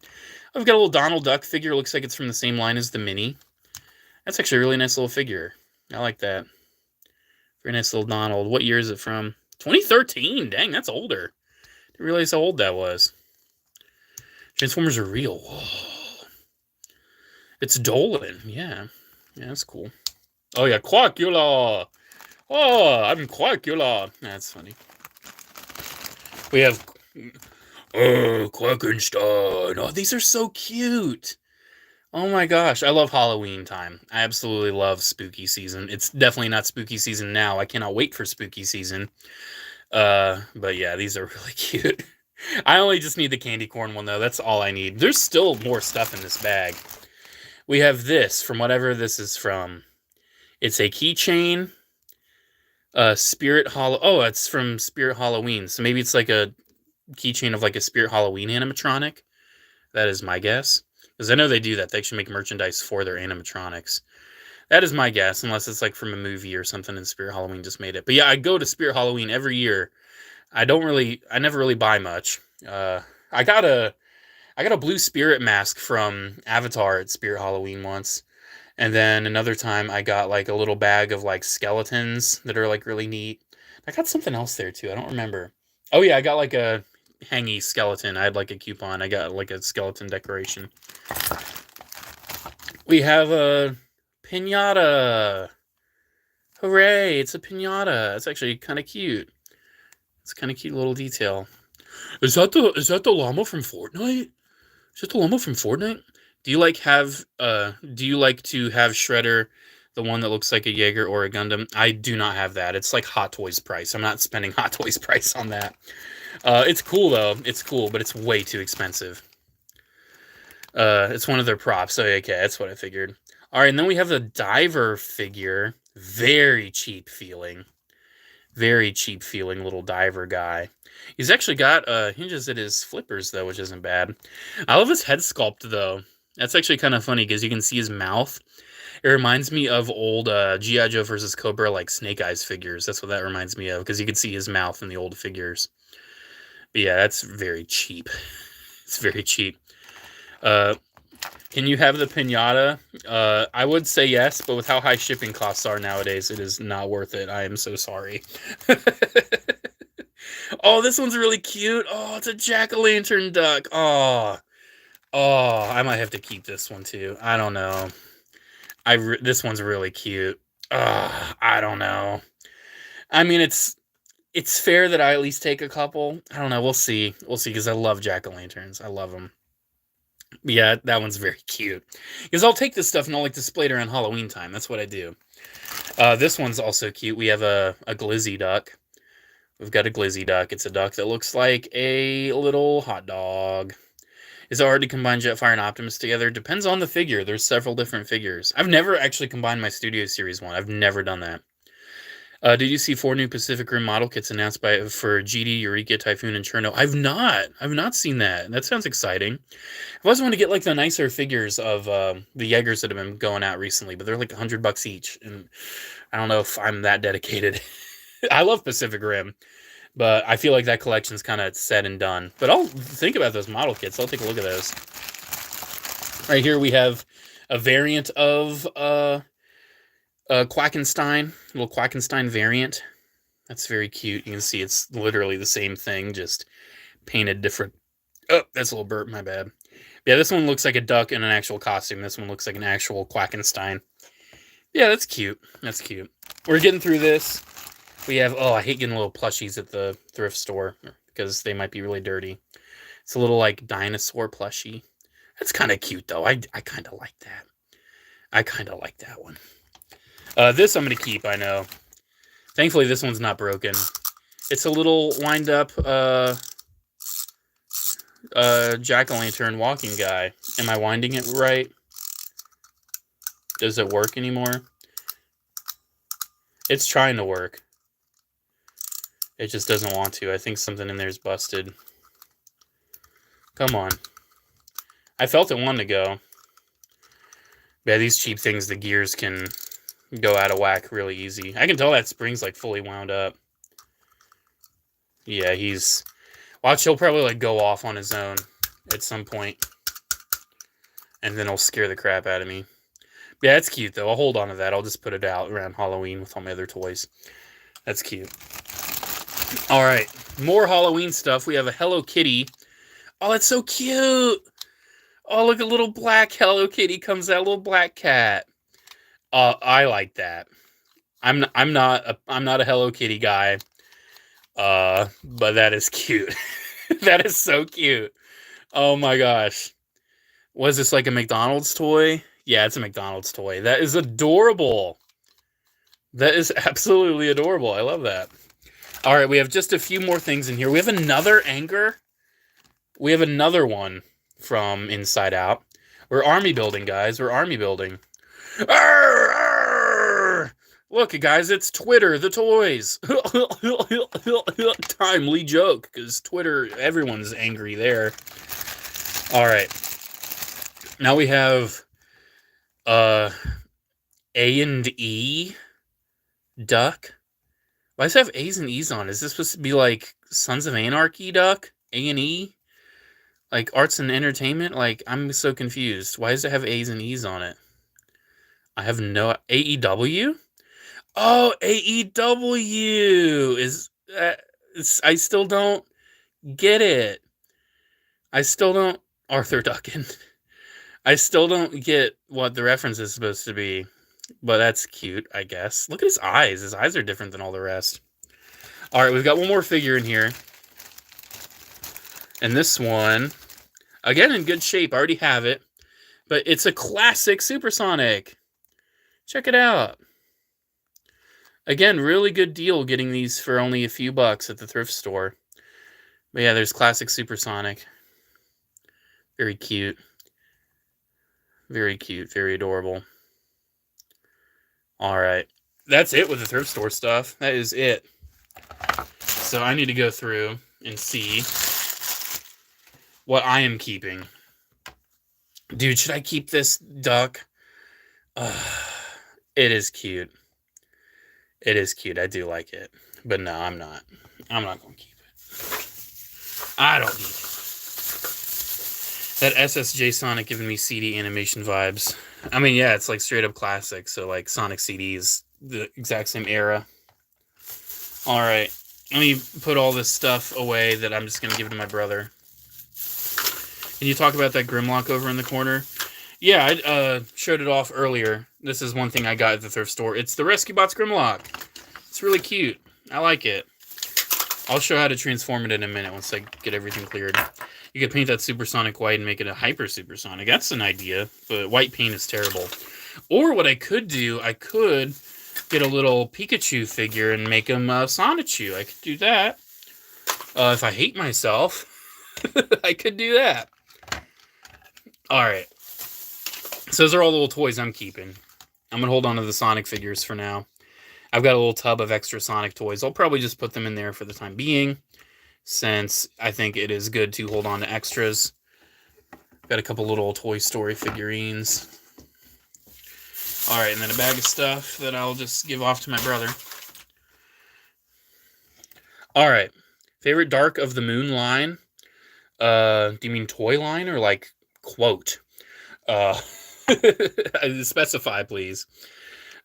I've got a little Donald Duck figure. Looks like it's from the same line as the Mini. That's actually a really nice little figure. I like that. Very nice little Donald. What year is it from? 2013. Dang, that's older. Didn't realize how old that was. Transformers are real. Whoa. It's Dolan. Yeah. Yeah, that's cool. Oh, yeah. Quackula. Oh, I'm Quackula. That's funny. We have... Oh, Quackenstein. Oh, these are so cute. Oh my gosh. I love Halloween time. I absolutely love spooky season. It's definitely not spooky season now. I cannot wait for spooky season. But yeah, these are really cute. I only just need the candy corn one, though. That's all I need. There's still more stuff in this bag. We have this, from whatever this is from. It's a keychain. Spirit Hollow... Oh, it's from Spirit Halloween. So maybe it's like a keychain of like a Spirit Halloween animatronic. That is my guess. Because I know they do that. They actually make merchandise for their animatronics. That is my guess, unless it's like from a movie or something and Spirit Halloween just made it. But yeah, I go to Spirit Halloween every year. I never really buy much. I got a blue spirit mask from Avatar at Spirit Halloween once. And then another time I got like a little bag of like skeletons that are like really neat. I got something else there too. I don't remember. Oh yeah, I got like a hangy skeleton. I had like a coupon. I got like a skeleton decoration. We have a piñata. Hooray, it's a piñata. It's actually kind of cute. It's kind of cute little detail. Is that the llama from Fortnite? Is that the llama from Fortnite? Do you like to have Shredder, the one that looks like a Jaeger or a Gundam? I do not have that. It's like Hot Toys price. I'm not spending Hot Toys price on that. It's cool though. It's cool, but it's way too expensive. It's one of their props. Okay, that's what I figured. All right, and then we have the diver figure. Very cheap feeling. Very cheap feeling little diver guy. He's actually got hinges at his flippers, though, which isn't bad. I love his head sculpt, though. That's actually kind of funny, because you can see his mouth. It reminds me of old G.I. Joe versus Cobra, like, Snake Eyes figures. That's what that reminds me of, because you can see his mouth in the old figures. But yeah, that's very cheap. It's very cheap. Can you have the piñata? I would say yes, but with how high shipping costs are nowadays, it is not worth it. I am so sorry. Oh, this one's really cute. Oh, it's a jack-o'-lantern duck. Oh, I might have to keep this one too. I don't know. This one's really cute. I don't know. I mean, it's fair that I at least take a couple. I don't know. We'll see. We'll see, because I love jack-o'-lanterns. I love them. Yeah, that one's very cute. Because I'll take this stuff and I'll like display it around Halloween time. That's what I do. This one's also cute. We have a glizzy duck. We've got a glizzy duck. It's a duck that looks like a little hot dog. Is it hard to combine Jetfire and Optimus together? Depends on the figure. There's several different figures. I've never actually combined my Studio Series one. I've never done that. Did you see 4 new Pacific Rim model kits announced for GD, Eureka, Typhoon, and Cherno? I've not seen that. That sounds exciting. I've always wanted to get like the nicer figures of the Jaegers that have been going out recently, but they're like $100 each, and I don't know if I'm that dedicated. I love Pacific Rim, but I feel like that collection's kind of said and done. But I'll think about those model kits. I'll take a look at those. Right here we have a variant of Quackenstein, little Quackenstein variant. That's very cute. You can see it's literally the same thing, just painted different. Oh, that's a little burp, my bad. Yeah, this one looks like a duck in an actual costume. This one looks like an actual Quackenstein. Yeah, that's cute. That's cute. We're getting through this. We have, I hate getting little plushies at the thrift store, because they might be really dirty. It's a little, like, dinosaur plushie. That's kind of cute, though. I kind of like that. I kind of like that one. This I'm going to keep, I know. Thankfully, this one's not broken. It's a little wind-up jack-o'-lantern walking guy. Am I winding it right? Does it work anymore? It's trying to work. It just doesn't want to. I think something in there is busted. Come on. I felt it wanted to go. Yeah, these cheap things, the gears can go out of whack really easy. I can tell that spring's like fully wound up. Yeah, watch, he'll probably like go off on his own at some point. And then he'll scare the crap out of me. Yeah, it's cute though. I'll hold on to that. I'll just put it out around Halloween with all my other toys. That's cute. Alright, more Halloween stuff. We have a Hello Kitty. Oh, that's so cute! Oh, look, a little black Hello Kitty comes out, a little black cat. I like that. I'm not a Hello Kitty guy. But that is cute. That is so cute. Oh my gosh. Was this like a McDonald's toy? Yeah, it's a McDonald's toy. That is adorable. That is absolutely adorable. I love that. All right, we have just a few more things in here. We have another Anger. We have another one from Inside Out. We're army building, guys. We're army building. Arr, arr! Look, guys, it's Twitter, the toys. Timely joke, because Twitter, everyone's angry there. All right. Now we have A and E duck. Why does it have A's and E's on? Is this supposed to be like Sons of Anarchy duck? A and E? Like arts and entertainment? Like, I'm so confused. Why does it have A's and E's on it? I have no... AEW? Oh, AEW! I still don't get it. I still don't... Arthur Duckin. I still don't get what the reference is supposed to be. But that's cute, I guess. Look at his eyes. His eyes are different than all the rest. Alright, we've got one more figure in here. And this one, again, in good shape. I already have it. But it's a classic Supersonic. Check it out. Again, really good deal getting these for only a few bucks at the thrift store. But yeah, there's classic Supersonic. Very cute. Very cute, very adorable. All right. That's it with the thrift store stuff. That is it. So I need to go through and see what I am keeping. Dude, should I keep this duck? It is cute. It is cute. I do like it. But no, I'm not. I'm not going to keep it. I don't need it. That SSJ Sonic giving me CD animation vibes. I mean, yeah, it's like straight up classic. So like Sonic CD is the exact same era. All right. Let me put all this stuff away that I'm just going to give it to my brother. Can you talk about that Grimlock over in the corner? Yeah, I showed it off earlier. This is one thing I got at the thrift store. It's the Rescue Bots Grimlock. It's really cute. I like it. I'll show how to transform it in a minute once I get everything cleared. You could paint that supersonic white and make it a hyper supersonic. That's an idea, but white paint is terrible. Or what I could do, I could get a little Pikachu figure and make him Sonichu. I could do that. If I hate myself, I could do that. All right. So those are all the little toys I'm keeping. I'm going to hold on to the Sonic figures for now. I've got a little tub of extra Sonic toys. I'll probably just put them in there for the time being, since I think it is good to hold on to extras. Got a couple little Toy Story figurines. All right, and then a bag of stuff that I'll just give off to my brother. All right. Favorite Dark of the Moon line? Do you mean toy line or like quote? Specify, please.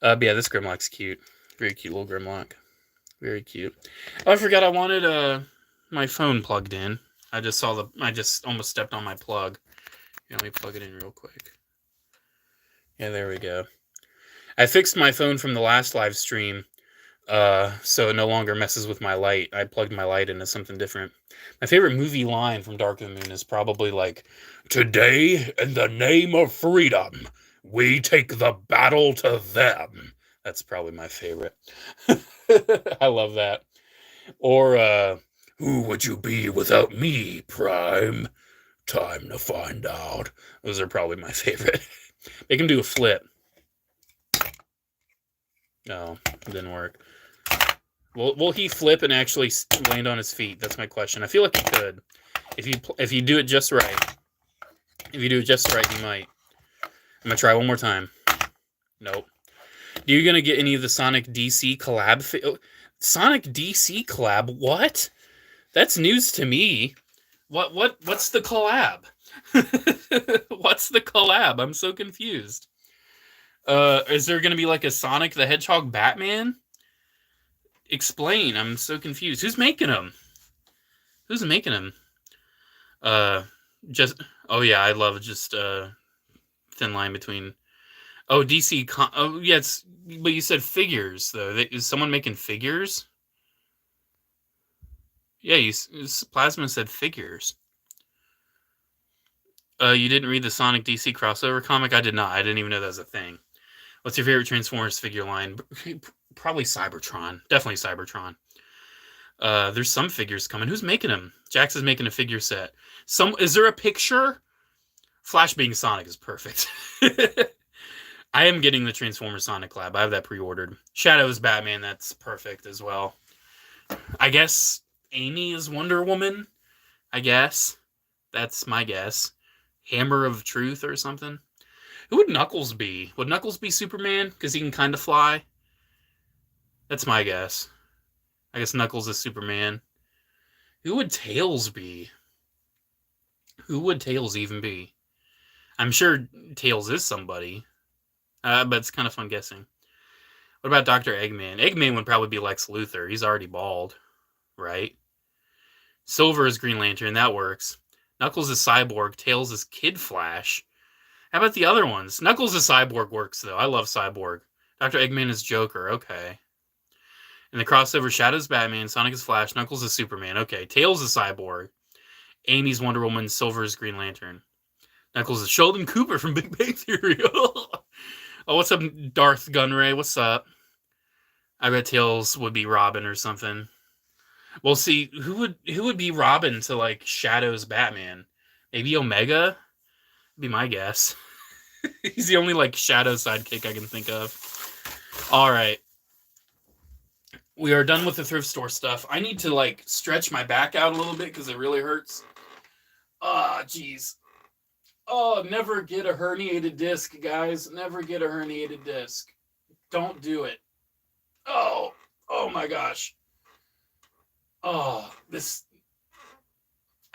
But yeah, this Grimlock's cute. Very cute little Grimlock. Very cute. Oh, I forgot I wanted my phone plugged in. I just almost stepped on my plug. Here, let me plug it in real quick. Yeah, there we go. I fixed my phone from the last live stream, so it no longer messes with my light. I plugged my light into something different. My favorite movie line from Dark of the Moon is probably like, "Today, in the name of freedom, we take the battle to them." That's probably my favorite. I love that. Or, "Who would you be without me, Prime? Time to find out." Those are probably my favorite. Make him do a flip. No, it didn't work. Will he flip and actually land on his feet? That's my question. I feel like he could. If you do it just right. If you do it just right, he might. I'm going to try one more time. Nope. Are you going to get any of the Sonic DC collab? Sonic DC collab? What? That's news to me. What's the collab? What's the collab? I'm so confused. Is there going to be like a Sonic the Hedgehog Batman? Explain. I'm so confused. Who's making them? Who's making them? Oh yeah, I love just thin line between. Oh, DC. Oh yeah, but you said figures though. Is someone making figures? Yeah, Plasma said figures. You didn't read the Sonic DC crossover comic? I did not. I didn't even know that was a thing. What's your favorite Transformers figure line? Probably Cybertron. Definitely Cybertron. There's some figures coming. Who's making them? Jax is making a figure set. Is there a picture? Flash being Sonic is perfect. I am getting the Transformers Sonic Lab. I have that pre-ordered. Shadow's Batman. That's perfect as well. I guess Amy is Wonder Woman. I guess. That's my guess. Hammer of Truth or something. Who would Knuckles be? Would Knuckles be Superman? Because he can kind of fly. That's my guess. I guess Knuckles is Superman. Who would Tails be? Who would Tails even be? I'm sure Tails is somebody. But it's kind of fun guessing. What about Dr. Eggman? Eggman would probably be Lex Luthor. He's already bald. Right? Silver is Green Lantern. That works. Knuckles is Cyborg. Tails is Kid Flash. How about the other ones? Knuckles is Cyborg works, though. I love Cyborg. Dr. Eggman is Joker. Okay. In the crossover, Shadow's Batman, Sonic is Flash, Knuckles is Superman. Okay. Tails is Cyborg. Amy's Wonder Woman, Silver is Green Lantern. Knuckles is Sheldon Cooper from Big Bang Theory. Oh, what's up, Darth Gunray? What's up? I bet Tails would be Robin or something. Well, see, who would be Robin to like Shadow's Batman? Maybe Omega? Be my guess. He's the only like shadow sidekick I can think of. All right. We are done with the thrift store stuff. I need to like stretch my back out a little bit because it really hurts. Ah, jeez. Oh, never get a herniated disc, guys. Never get a herniated disc. Don't do it. Oh my gosh. Oh, this.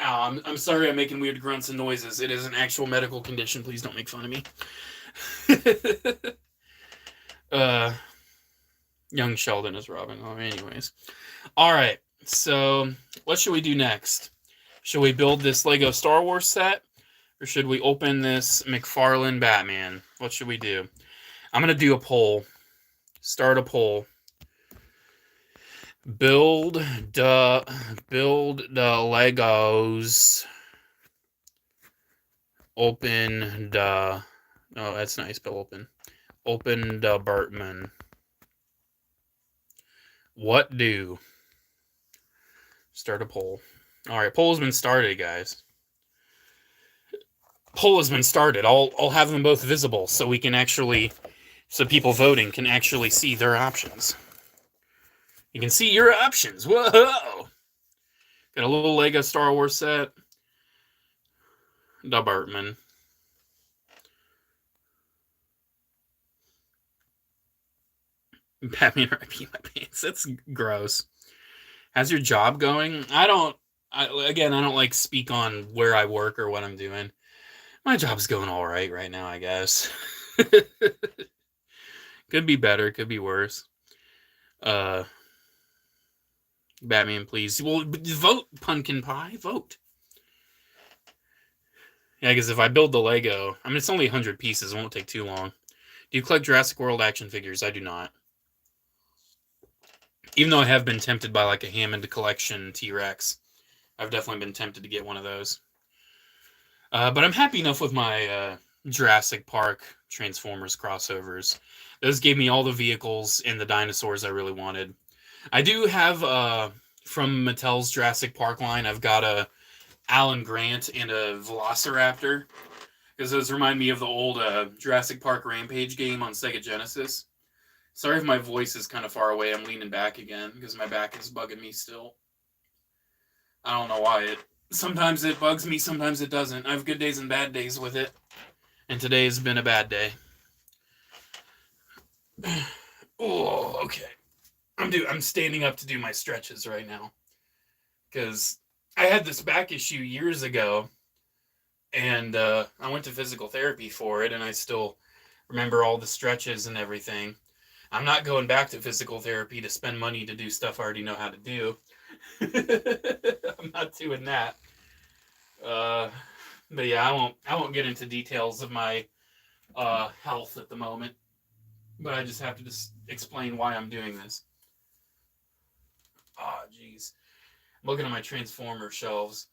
Ow, I'm sorry I'm making weird grunts and noises. It is an actual medical condition. Please don't make fun of me. Young Sheldon is robbing. Oh, anyways. All right. So, what should we do next? Should we build this Lego Star Wars set? Or should we open this McFarlane Batman? What should we do? I'm going to do a poll. Start a poll. Build the Legos. Open the... Oh, that's nice, but open. Open the Bartman. What do? Start a poll. All right, poll has been started, guys. Poll has been started. I'll have them both visible so we can actually, so people voting can actually see their options. You can see your options. Whoa! Got a little Lego Star Wars set. The Bartman. Batman R.I.P. my pants. That's gross. How's your job going? I don't like speak on where I work or what I'm doing. My job's going all right now, I guess. Could be better, could be worse. Batman, please. Well, vote, Pumpkin Pie. Vote. Yeah, because if I build the Lego, I mean, it's only 100 pieces. It won't take too long. Do you collect Jurassic World action figures? I do not. Even though I have been tempted by like a Hammond collection T-Rex. I've definitely been tempted to get one of those. But I'm happy enough with my Jurassic Park Transformers crossovers. Those gave me all the vehicles and the dinosaurs I really wanted. I do have, from Mattel's Jurassic Park line, I've got a Alan Grant and a Velociraptor. Because those remind me of the old Jurassic Park Rampage game on Sega Genesis. Sorry if my voice is kind of far away. I'm leaning back again because my back is bugging me still. I don't know why. Sometimes it bugs me, sometimes it doesn't. I have good days and bad days with it. And today has been a bad day. Oh, okay. I'm standing up to do my stretches right now. Because I had this back issue years ago. And I went to physical therapy for it. And I still remember all the stretches and everything. I'm not going back to physical therapy to spend money to do stuff I already know how to do. I'm not doing that. But yeah, I won't get into details of my health at the moment. But I just have to just explain why I'm doing this. Oh, jeez. I'm looking at my Transformer shelves.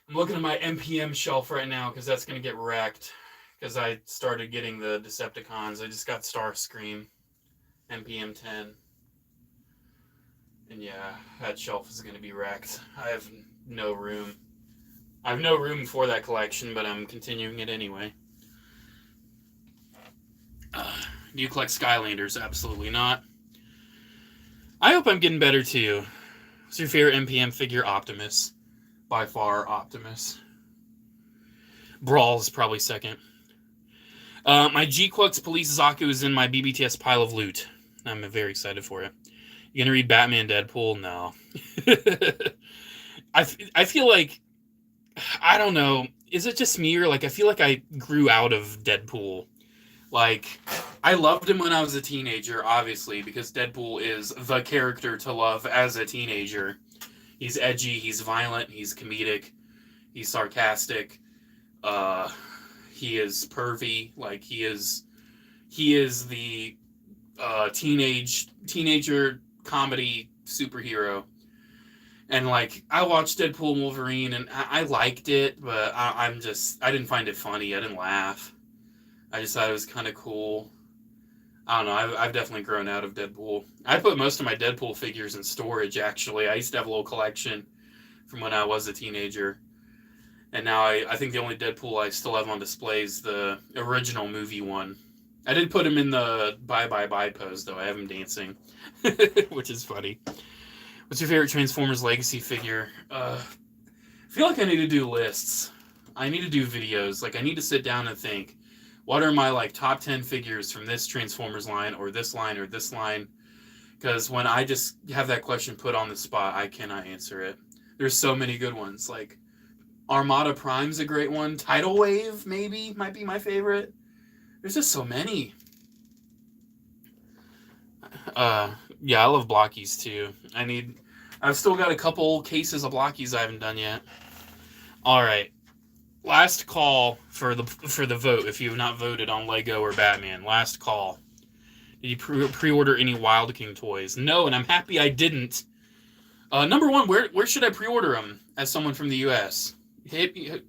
I'm looking at my MPM shelf right now because that's going to get wrecked. Because I started getting the Decepticons. I just got Starscream. MPM 10. And yeah, that shelf is going to be wrecked. I have no room. I have no room for that collection, but I'm continuing it anyway. Do you collect Skylanders? Absolutely not. I hope I'm getting better too. What's your favorite MPM figure? Optimus. By far, Optimus. Brawl is probably second. My G-Clux Police Zaku is in my BBTS pile of loot. I'm very excited for it. You gonna read Batman Deadpool? No. I feel like, I don't know, is it just me or like I feel like I grew out of Deadpool. Like, I loved him when I was a teenager, obviously, because Deadpool is the character to love as a teenager. He's edgy, he's violent, he's comedic, he's sarcastic, he is pervy, like he is the teenager comedy superhero. And like, I watched Deadpool and Wolverine and I liked it, but I didn't find it funny. I didn't laugh. I just thought it was kind of cool. I don't know. I've definitely grown out of Deadpool. I put most of my Deadpool figures in storage, actually. I used to have a little collection from when I was a teenager. And now I think the only Deadpool I still have on display is the original movie one. I did put him in the bye bye bye pose though. I have him dancing, which is funny. What's your favorite Transformers Legacy figure? I feel like I need to do lists. I need to do videos. Like I need to sit down and think, what are my like top 10 figures from this Transformers line or this line or this line? Because when I just have that question put on the spot, I cannot answer it. There's so many good ones. Like Armada Prime's a great one. Tidal Wave maybe might be my favorite. There's just so many. Yeah, I love blockies too. I've still got a couple cases of blockies I haven't done yet. All right. Last call for the vote. If you have not voted on Lego or Batman, last call. Did you pre-order any Wild King toys? No, and I'm happy I didn't. Number one, where should I pre-order them? As someone from the U.S.,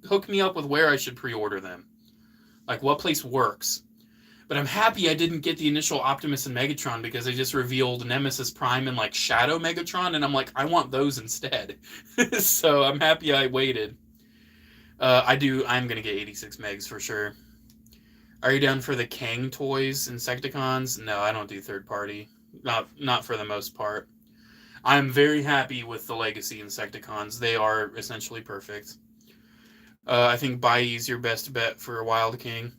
hook me up with where I should pre-order them. Like what place works. But I'm happy I didn't get the initial Optimus and Megatron because they just revealed Nemesis Prime and like Shadow Megatron, and I'm like, I want those instead. So I'm happy I waited. I'm gonna get 86 megs for sure. Are you down for the Kang toys, Insecticons? No, I don't do third party. Not for the most part. I'm very happy with the Legacy Insecticons. They are essentially perfect. I think Baiyi's your best bet for a Wild King.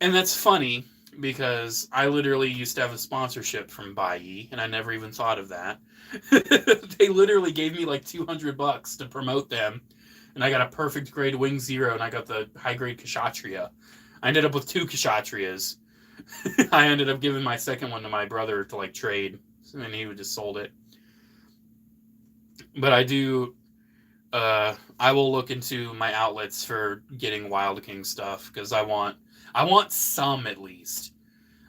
And that's funny because I literally used to have a sponsorship from Baiyi, and I never even thought of that. They literally gave me like $200 to promote them, and I got a perfect grade Wing Zero, and I got the high grade Kshatriya. I ended up with 2 Kshatriyas. I ended up giving my second one to my brother to like trade, and he would just sold it. But I do. I will look into my outlets for getting Wild King stuff because I want some at least.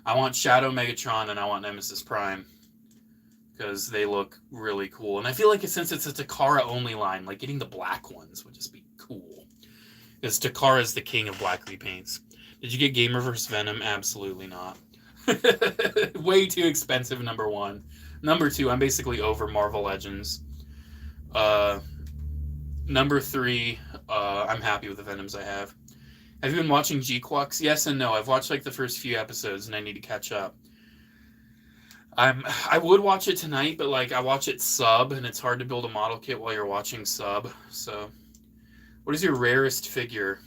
I want Shadow Megatron and I want Nemesis Prime because they look really cool. And I feel like since it's a Takara only line, like getting the black ones would just be cool. Because Takara's the king of black repaints. Did you get Gamer vs. Venom? Absolutely not. Way too expensive, number one. Number two, I'm basically over Marvel Legends. Number 3, I'm happy with the Venoms I have. Have you been watching G-Quux? Yes and no. I've watched like the first few episodes and I need to catch up. I would watch it tonight, but like I watch it sub and it's hard to build a model kit while you're watching sub. So what is your rarest figure?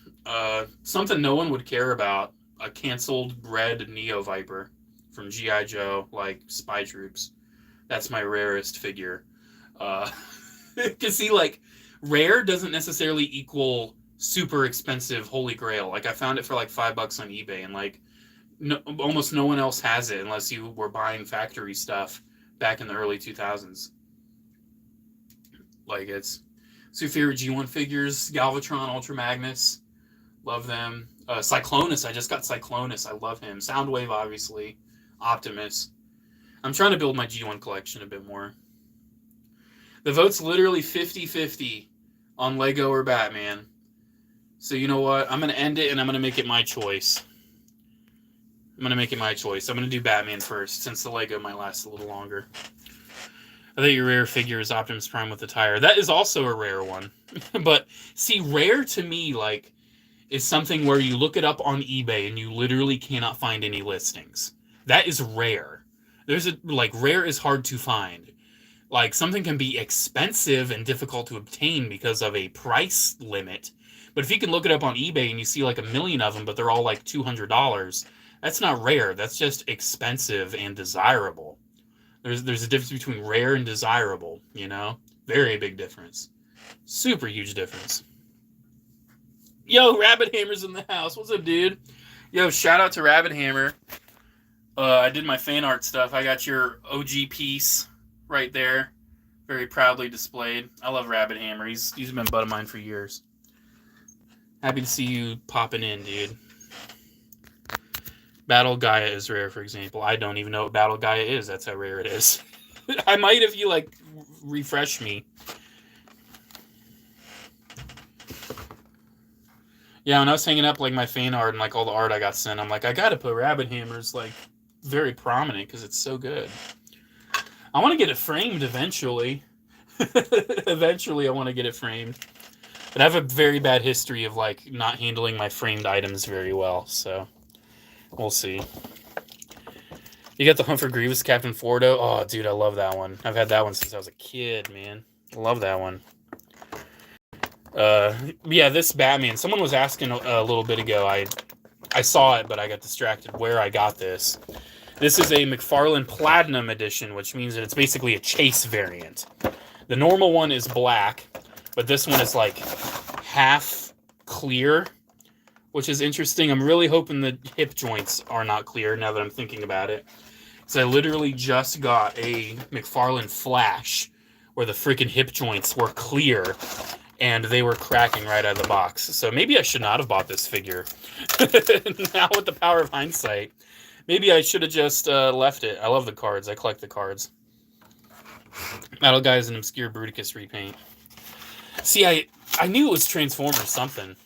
Something no one would care about. A canceled red Neo Viper from G.I. Joe, like Spy Troops. That's my rarest figure. Cause see, like rare doesn't necessarily equal super expensive Holy Grail. Like I found it for like $5 on eBay, and like almost no one else has it unless you were buying factory stuff back in the early 2000s. Like it's your favorite G1 figures. Galvatron, Ultra Magnus, love them. Cyclonus, I just got Cyclonus. I love him. Soundwave, obviously. Optimus. I'm trying to build my G1 collection a bit more. The vote's literally 50-50 on Lego or Batman. So you know what? I'm going to end it and I'm going to make it my choice. I'm going to do Batman first since the Lego might last a little longer. I think your rare figure is Optimus Prime with the tire. That is also a rare one. But see, rare to me like is something where you look it up on eBay and you literally cannot find any listings. That is rare. Rare is hard to find. Like, something can be expensive and difficult to obtain because of a price limit. But if you can look it up on eBay and you see like 1 million of them, but they're all like $200, that's not rare. That's just expensive and desirable. There's a difference between rare and desirable, you know? Very big difference. Super huge difference. Yo, Rabbit Hammer's in the house. What's up, dude? Yo, shout out to Rabbit Hammer. I did my fan art stuff. I got your OG piece right there, very proudly displayed. I love Rabbit Hammer. He's been a bud of mine for years. Happy to see you popping in, dude. Battle Gaia is rare, for example. I don't even know what Battle Gaia is. That's how rare it is. I might if you like refresh me. Yeah, when I was hanging up like my fan art and like all the art I got sent, I'm like, I gotta put Rabbit Hammers like very prominent because it's so good. I want to get it framed eventually. Eventually, I want to get it framed. But I have a very bad history of, like, not handling my framed items very well, so we'll see. You got the Humphrey Grievous Captain Fordo. Oh, dude, I love that one. I've had that one since I was a kid, man. I love that one. Yeah, this Batman. Someone was asking a little bit ago. I saw it, but I got distracted where I got this. This is a McFarlane Platinum Edition, which means that it's basically a chase variant. The normal one is black, but this one is like half clear, which is interesting. I'm really hoping the hip joints are not clear now that I'm thinking about it. So I literally just got a McFarlane Flash where the freaking hip joints were clear and they were cracking right out of the box. So maybe I should not have bought this figure. Now with the power of hindsight, maybe I should have just left it. I love the cards. I collect the cards. Metal Guy is an obscure Bruticus repaint. See, I knew it was Transformers something.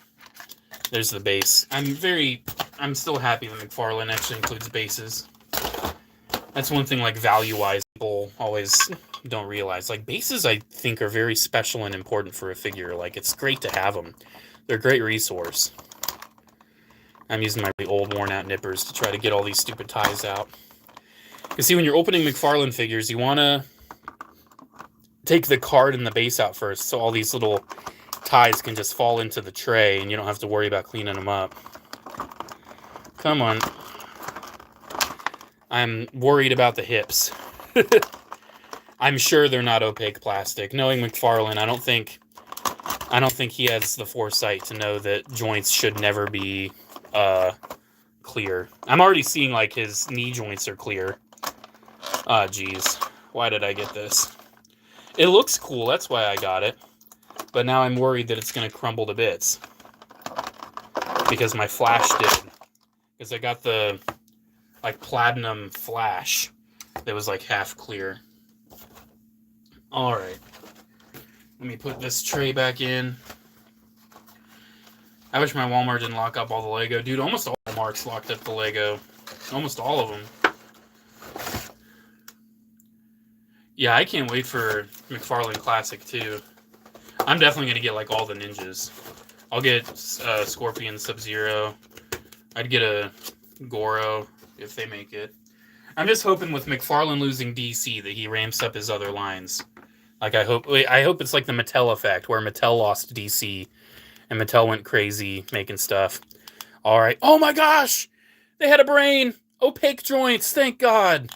There's the base. I'm still happy that McFarlane actually includes bases. That's one thing, like, value-wise, people always don't realize. Like, bases, I think, are very special and important for a figure. Like, it's great to have them. They're a great resource. I'm using my old, worn-out nippers to try to get all these stupid ties out. You see, when you're opening McFarlane figures, you want to take the card and the base out first, so all these little ties can just fall into the tray, and you don't have to worry about cleaning them up. Come on. I'm worried about the hips. I'm sure they're not opaque plastic. Knowing McFarlane, I don't think he has the foresight to know that joints should never be clear. I'm already seeing, like, his knee joints are clear. Ah, geez. Why did I get this? It looks cool, that's why I got it. But now I'm worried that it's going to crumble to bits. Because my Flash did. Because I got the, like, Platinum Flash that was, like, half clear. Alright. Let me put this tray back in. I wish my Walmart didn't lock up all the Lego. Dude, almost all Walmarts locked up the Lego. Almost all of them. Yeah, I can't wait for McFarlane Classic, too. I'm definitely going to get, like, all the ninjas. I'll get Scorpion, Sub-Zero. I'd get a Goro if they make it. I'm just hoping with McFarlane losing DC that he ramps up his other lines. Like, I hope it's like the Mattel effect, where Mattel lost DC and Mattel went crazy making stuff. All right. Oh my gosh! They had a brain! Opaque joints, thank God!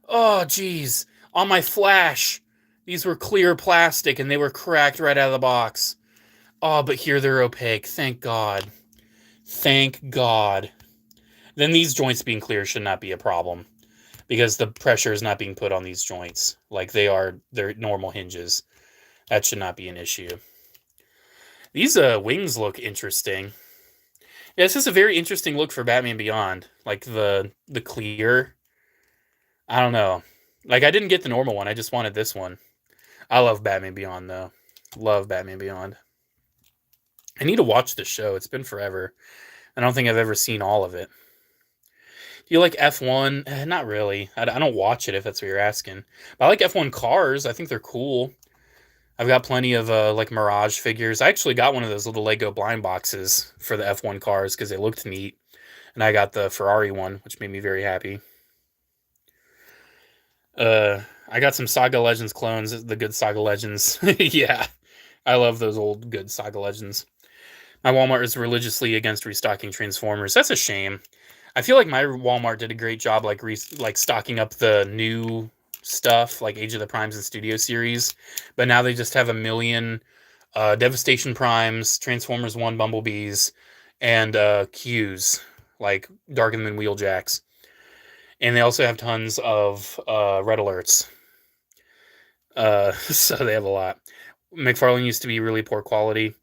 Oh, jeez. On my Flash, these were clear plastic and they were cracked right out of the box. Oh, but here they're opaque. Thank God. Thank God. Then these joints being clear should not be a problem, because the pressure is not being put on these joints. Like, they're normal hinges. That should not be an issue. These wings look interesting. Yeah, this is a very interesting look for Batman Beyond. Like, the clear. I don't know. Like, I didn't get the normal one. I just wanted this one. I love Batman Beyond, though. Love Batman Beyond. I need to watch this show. It's been forever. I don't think I've ever seen all of it. Do you like F1? Not really. I don't watch it, if that's what you're asking. But I like F1 cars. I think they're cool. I've got plenty of like Mirage figures. I actually got one of those little Lego blind boxes for the F1 cars because they looked neat. And I got the Ferrari one, which made me very happy. I got some Saga Legends clones, the good Saga Legends. Yeah, I love those old good Saga Legends. My Walmart is religiously against restocking Transformers. That's a shame. I feel like my Walmart did a great job, like stocking up the new stuff, like Age of the Primes and Studio Series. But now they just have a million Devastation Primes, Transformers 1 Bumblebees, and Qs, like Dark of the Moon Wheeljacks. And they also have tons of Red Alerts. So they have a lot. McFarlane used to be really poor quality.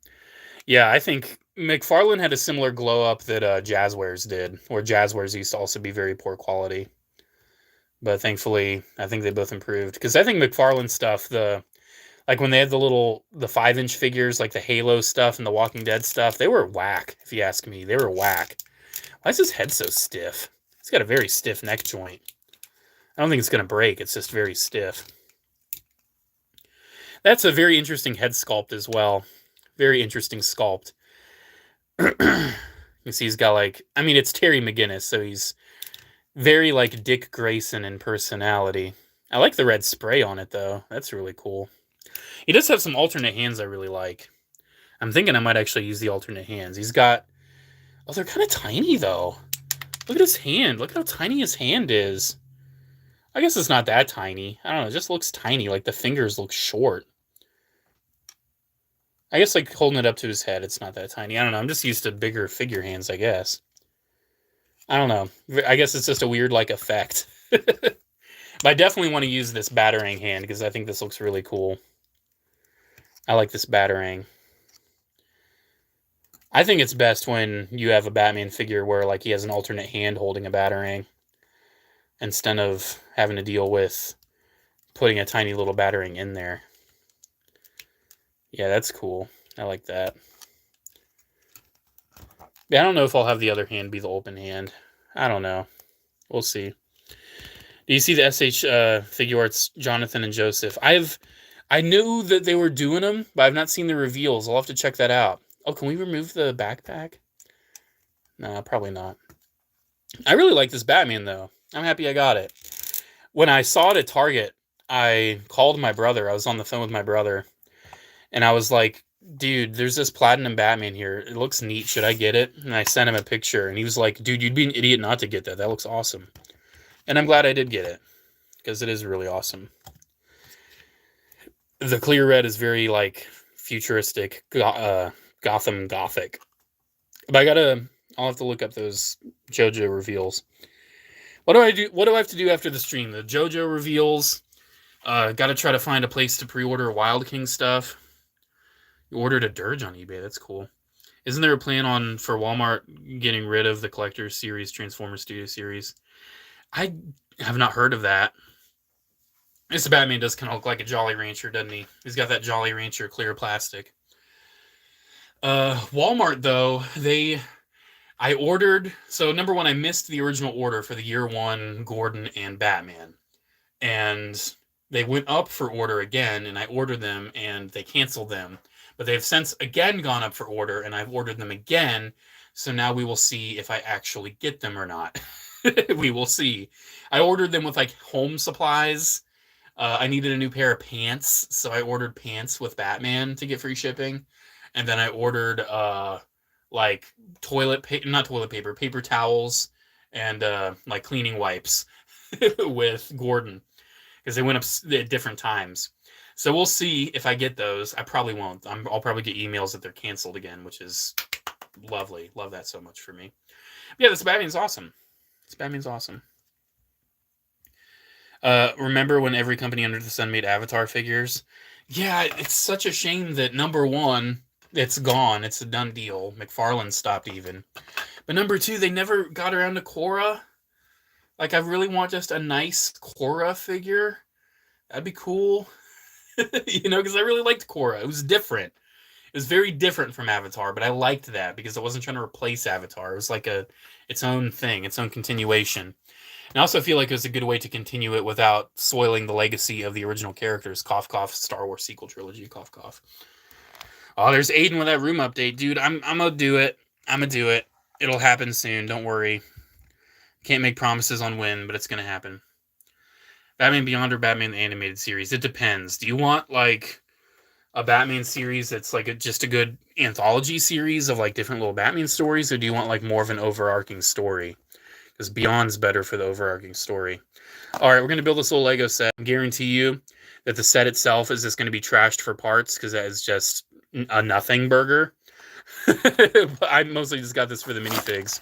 Yeah, I think McFarlane had a similar glow-up that Jazzwares did, where Jazzwares used to also be very poor quality. But thankfully, I think they both improved. Because I think McFarlane stuff, like when they had the 5-inch figures, like the Halo stuff and the Walking Dead stuff, they were whack, if you ask me. They were whack. Why is his head so stiff? He's got a very stiff neck joint. I don't think it's going to break. It's just very stiff. That's a very interesting head sculpt as well. Very interesting sculpt. You can see he's got like, I mean, it's Terry McGinnis, so he's very like Dick Grayson in personality. I like the red spray on it though. That's really cool. He does have some alternate hands I really like. I'm thinking I might actually use the alternate hands. He's got, oh, they're kind of tiny though. Look at his hand. Look how tiny his hand is. I guess it's not that tiny. I don't know. It just looks tiny. Like the fingers look short. I guess like holding it up to his head, it's not that tiny. I don't know. I'm just used to bigger figure hands, I guess. I don't know. I guess it's just a weird like effect. But I definitely want to use this Batarang hand because I think this looks really cool. I like this Batarang. I think it's best when you have a Batman figure where like he has an alternate hand holding a Batarang instead of having to deal with putting a tiny little Batarang in there. Yeah, that's cool. I like that. Yeah, I don't know if I'll have the other hand be the open hand. I don't know. We'll see. Do you see the SH Figure Arts Jonathan and Joseph? I knew that they were doing them, but I've not seen the reveals. I'll have to check that out. Oh, can we remove the backpack? No, probably not. I really like this Batman, though. I'm happy I got it. When I saw it at Target, I called my brother. I was on the phone with my brother. And I was like, dude, there's this Platinum Batman here. It looks neat. Should I get it? And I sent him a picture. And he was like, dude, you'd be an idiot not to get that. That looks awesome. And I'm glad I did get it. Because it is really awesome. The clear red is very, like, futuristic, Gotham Gothic. But I'll have to look up those JoJo reveals. What do I do? What do I have to do after the stream? The JoJo reveals. Got to try to find a place to pre-order Wild King stuff. You ordered a dirge on eBay. That's cool. Isn't there a plan for Walmart getting rid of the Collector's Series, Transformers Studio Series? I have not heard of that. This Batman does kind of look like a Jolly Rancher, doesn't he? He's got that Jolly Rancher clear plastic. Walmart, though, I ordered... So, number one, I missed the original order for the Year One Gordon and Batman. And they went up for order again, and I ordered them, and they canceled them. But they've since again gone up for order, and I've ordered them again. So now we will see if I actually get them or not. We will see. I ordered them with, like, home supplies. I needed a new pair of pants, so I ordered pants with Batman to get free shipping. And then I ordered, like, paper towels, and, like, cleaning wipes with Gordon. Because they went up at different times. So we'll see if I get those. I probably won't. I'll probably get emails that they're canceled again, which is lovely. Love that so much for me. But yeah, this Batman's awesome. This Batman's awesome. Remember when every company under the sun made Avatar figures? Yeah, it's such a shame that number one, it's gone. It's a done deal. McFarlane stopped even. But number two, they never got around to Korra. Like, I really want just a nice Korra figure. That'd be cool. You know, because I really liked Korra. It was different. It was very different from Avatar, but I liked that because it wasn't trying to replace Avatar. It was like its own thing, its own continuation. And I also feel like it was a good way to continue it without soiling the legacy of the original characters. Cough, cough, Star Wars sequel trilogy, cough, cough. Oh, there's Aiden with that room update. Dude, I'm going to do it. I'm going to do it. It'll happen soon. Don't worry. Can't make promises on when, but it's going to happen. Batman Beyond or Batman the Animated Series? It depends. Do you want, like, a Batman series that's, like, just a good anthology series of, like, different little Batman stories, or do you want, like, more of an overarching story? Because Beyond's better for the overarching story. All right, we're going to build this little Lego set. I guarantee you that the set itself is just going to be trashed for parts, because that is just a nothing burger. I mostly just got this for the minifigs.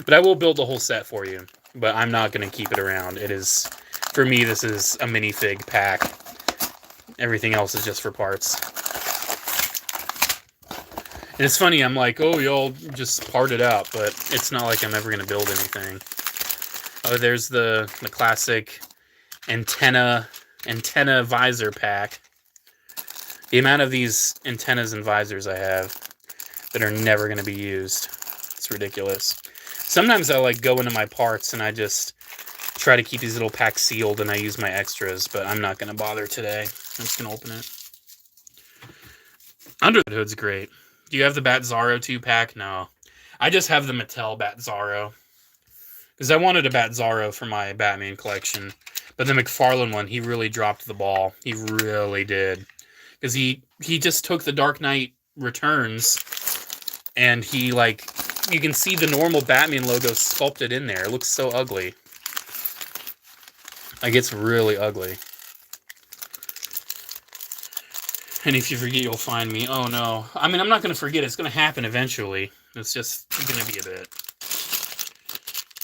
But I will build the whole set for you. But I'm not going to keep it around. It is... For me, this is a minifig pack. Everything else is just for parts. And it's funny, I'm like, oh, y'all just part it out, but it's not like I'm ever going to build anything. Oh, there's the classic antenna visor pack. The amount of these antennas and visors I have that are never going to be used. It's ridiculous. Sometimes I, like, go into my parts and I just... try to keep these little packs sealed and I use my extras, but I'm not going to bother today. I'm just going to open it. Under the Hood's great. Do you have the Bat Zorro 2-pack? No. I just have the Mattel Bat Zorro. Because I wanted a Bat Zorro for my Batman collection. But the McFarlane one, he really dropped the ball. He really did. Because he just took the Dark Knight Returns, and he, like, you can see the normal Batman logo sculpted in there. It looks so ugly. Like, it's really ugly. And if you forget, you'll find me. Oh, no. I mean, I'm not going to forget. It's going to happen eventually. It's just going to be a bit.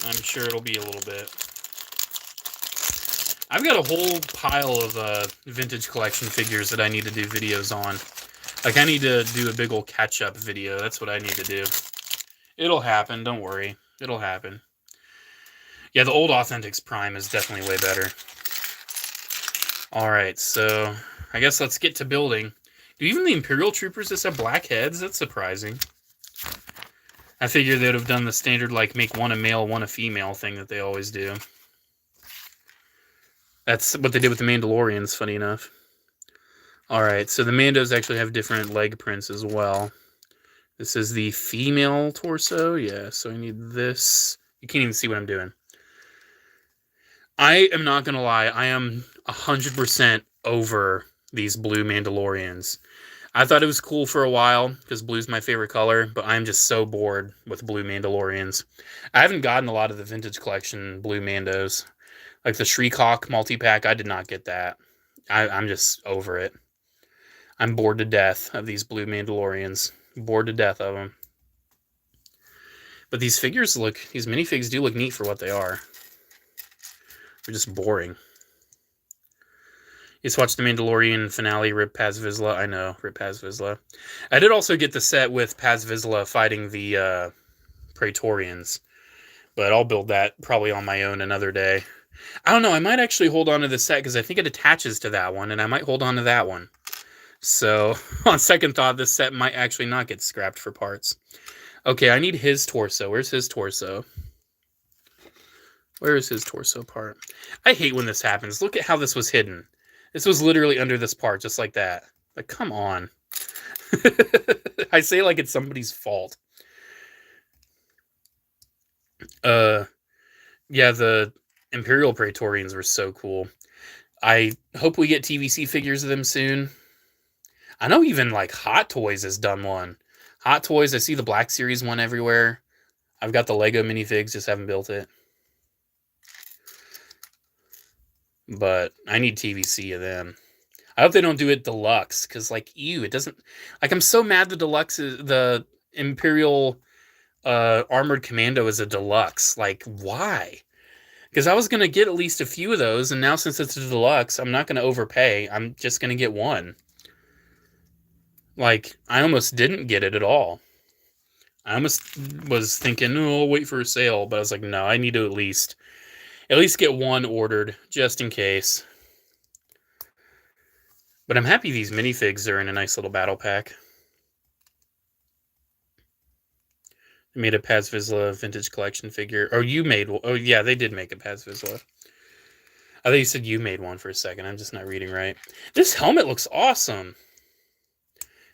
I'm sure it'll be a little bit. I've got a whole pile of vintage collection figures that I need to do videos on. Like, I need to do a big old catch-up video. That's what I need to do. It'll happen. Don't worry. It'll happen. Yeah, the old Authentics Prime is definitely way better. Alright, so I guess let's get to building. Do even the Imperial Troopers just have black heads? That's surprising. I figured they would have done the standard, like, make one a male, one a female thing that they always do. That's what they did with the Mandalorians, funny enough. Alright, so the Mandos actually have different leg prints as well. This is the female torso. Yeah, so I need this. You can't even see what I'm doing. I am not going to lie. I am 100% over these blue Mandalorians. I thought it was cool for a while because blue's my favorite color, but I'm just so bored with blue Mandalorians. I haven't gotten a lot of the vintage collection blue Mandos. Like the Shriek-Hawk multi-pack, I did not get that. I'm just over it. I'm bored to death of these blue Mandalorians. Bored to death of them. But these figures these minifigs do look neat for what they are. They're just boring. You just watched the Mandalorian finale, Rip Paz Vizsla. I know, Rip Paz Vizsla. I did also get the set with Paz Vizsla fighting the Praetorians. But I'll build that probably on my own another day. I don't know, I might actually hold on to the set because I think it attaches to that one, and I might hold on to that one. So, on second thought, this set might actually not get scrapped for parts. Okay, I need his torso. Where's his torso? Where is his torso part? I hate when this happens. Look at how this was hidden. This was literally under this part, just like that. Like, come on. I say like it's somebody's fault. Yeah, the Imperial Praetorians were so cool. I hope we get TVC figures of them soon. I know even, like, Hot Toys has done one. Hot Toys, I see the Black Series one everywhere. I've got the Lego minifigs, just haven't built it. But I need TVC of them. I hope they don't do it deluxe, because, like, ew, it doesn't... Like, I'm so mad the deluxe is... The Imperial Armored Commando is a deluxe. Like, why? Because I was going to get at least a few of those, and now since it's a deluxe, I'm not going to overpay. I'm just going to get one. Like, I almost didn't get it at all. I almost was thinking, oh, I'll wait for a sale. But I was like, no, I need to at least get one ordered, just in case. But I'm happy these minifigs are in a nice little battle pack. They made a Paz Vizsla vintage collection figure. Oh, you made one. Oh, yeah, they did make a Paz Vizsla. I thought you said you made one for a second. I'm just not reading right. This helmet looks awesome.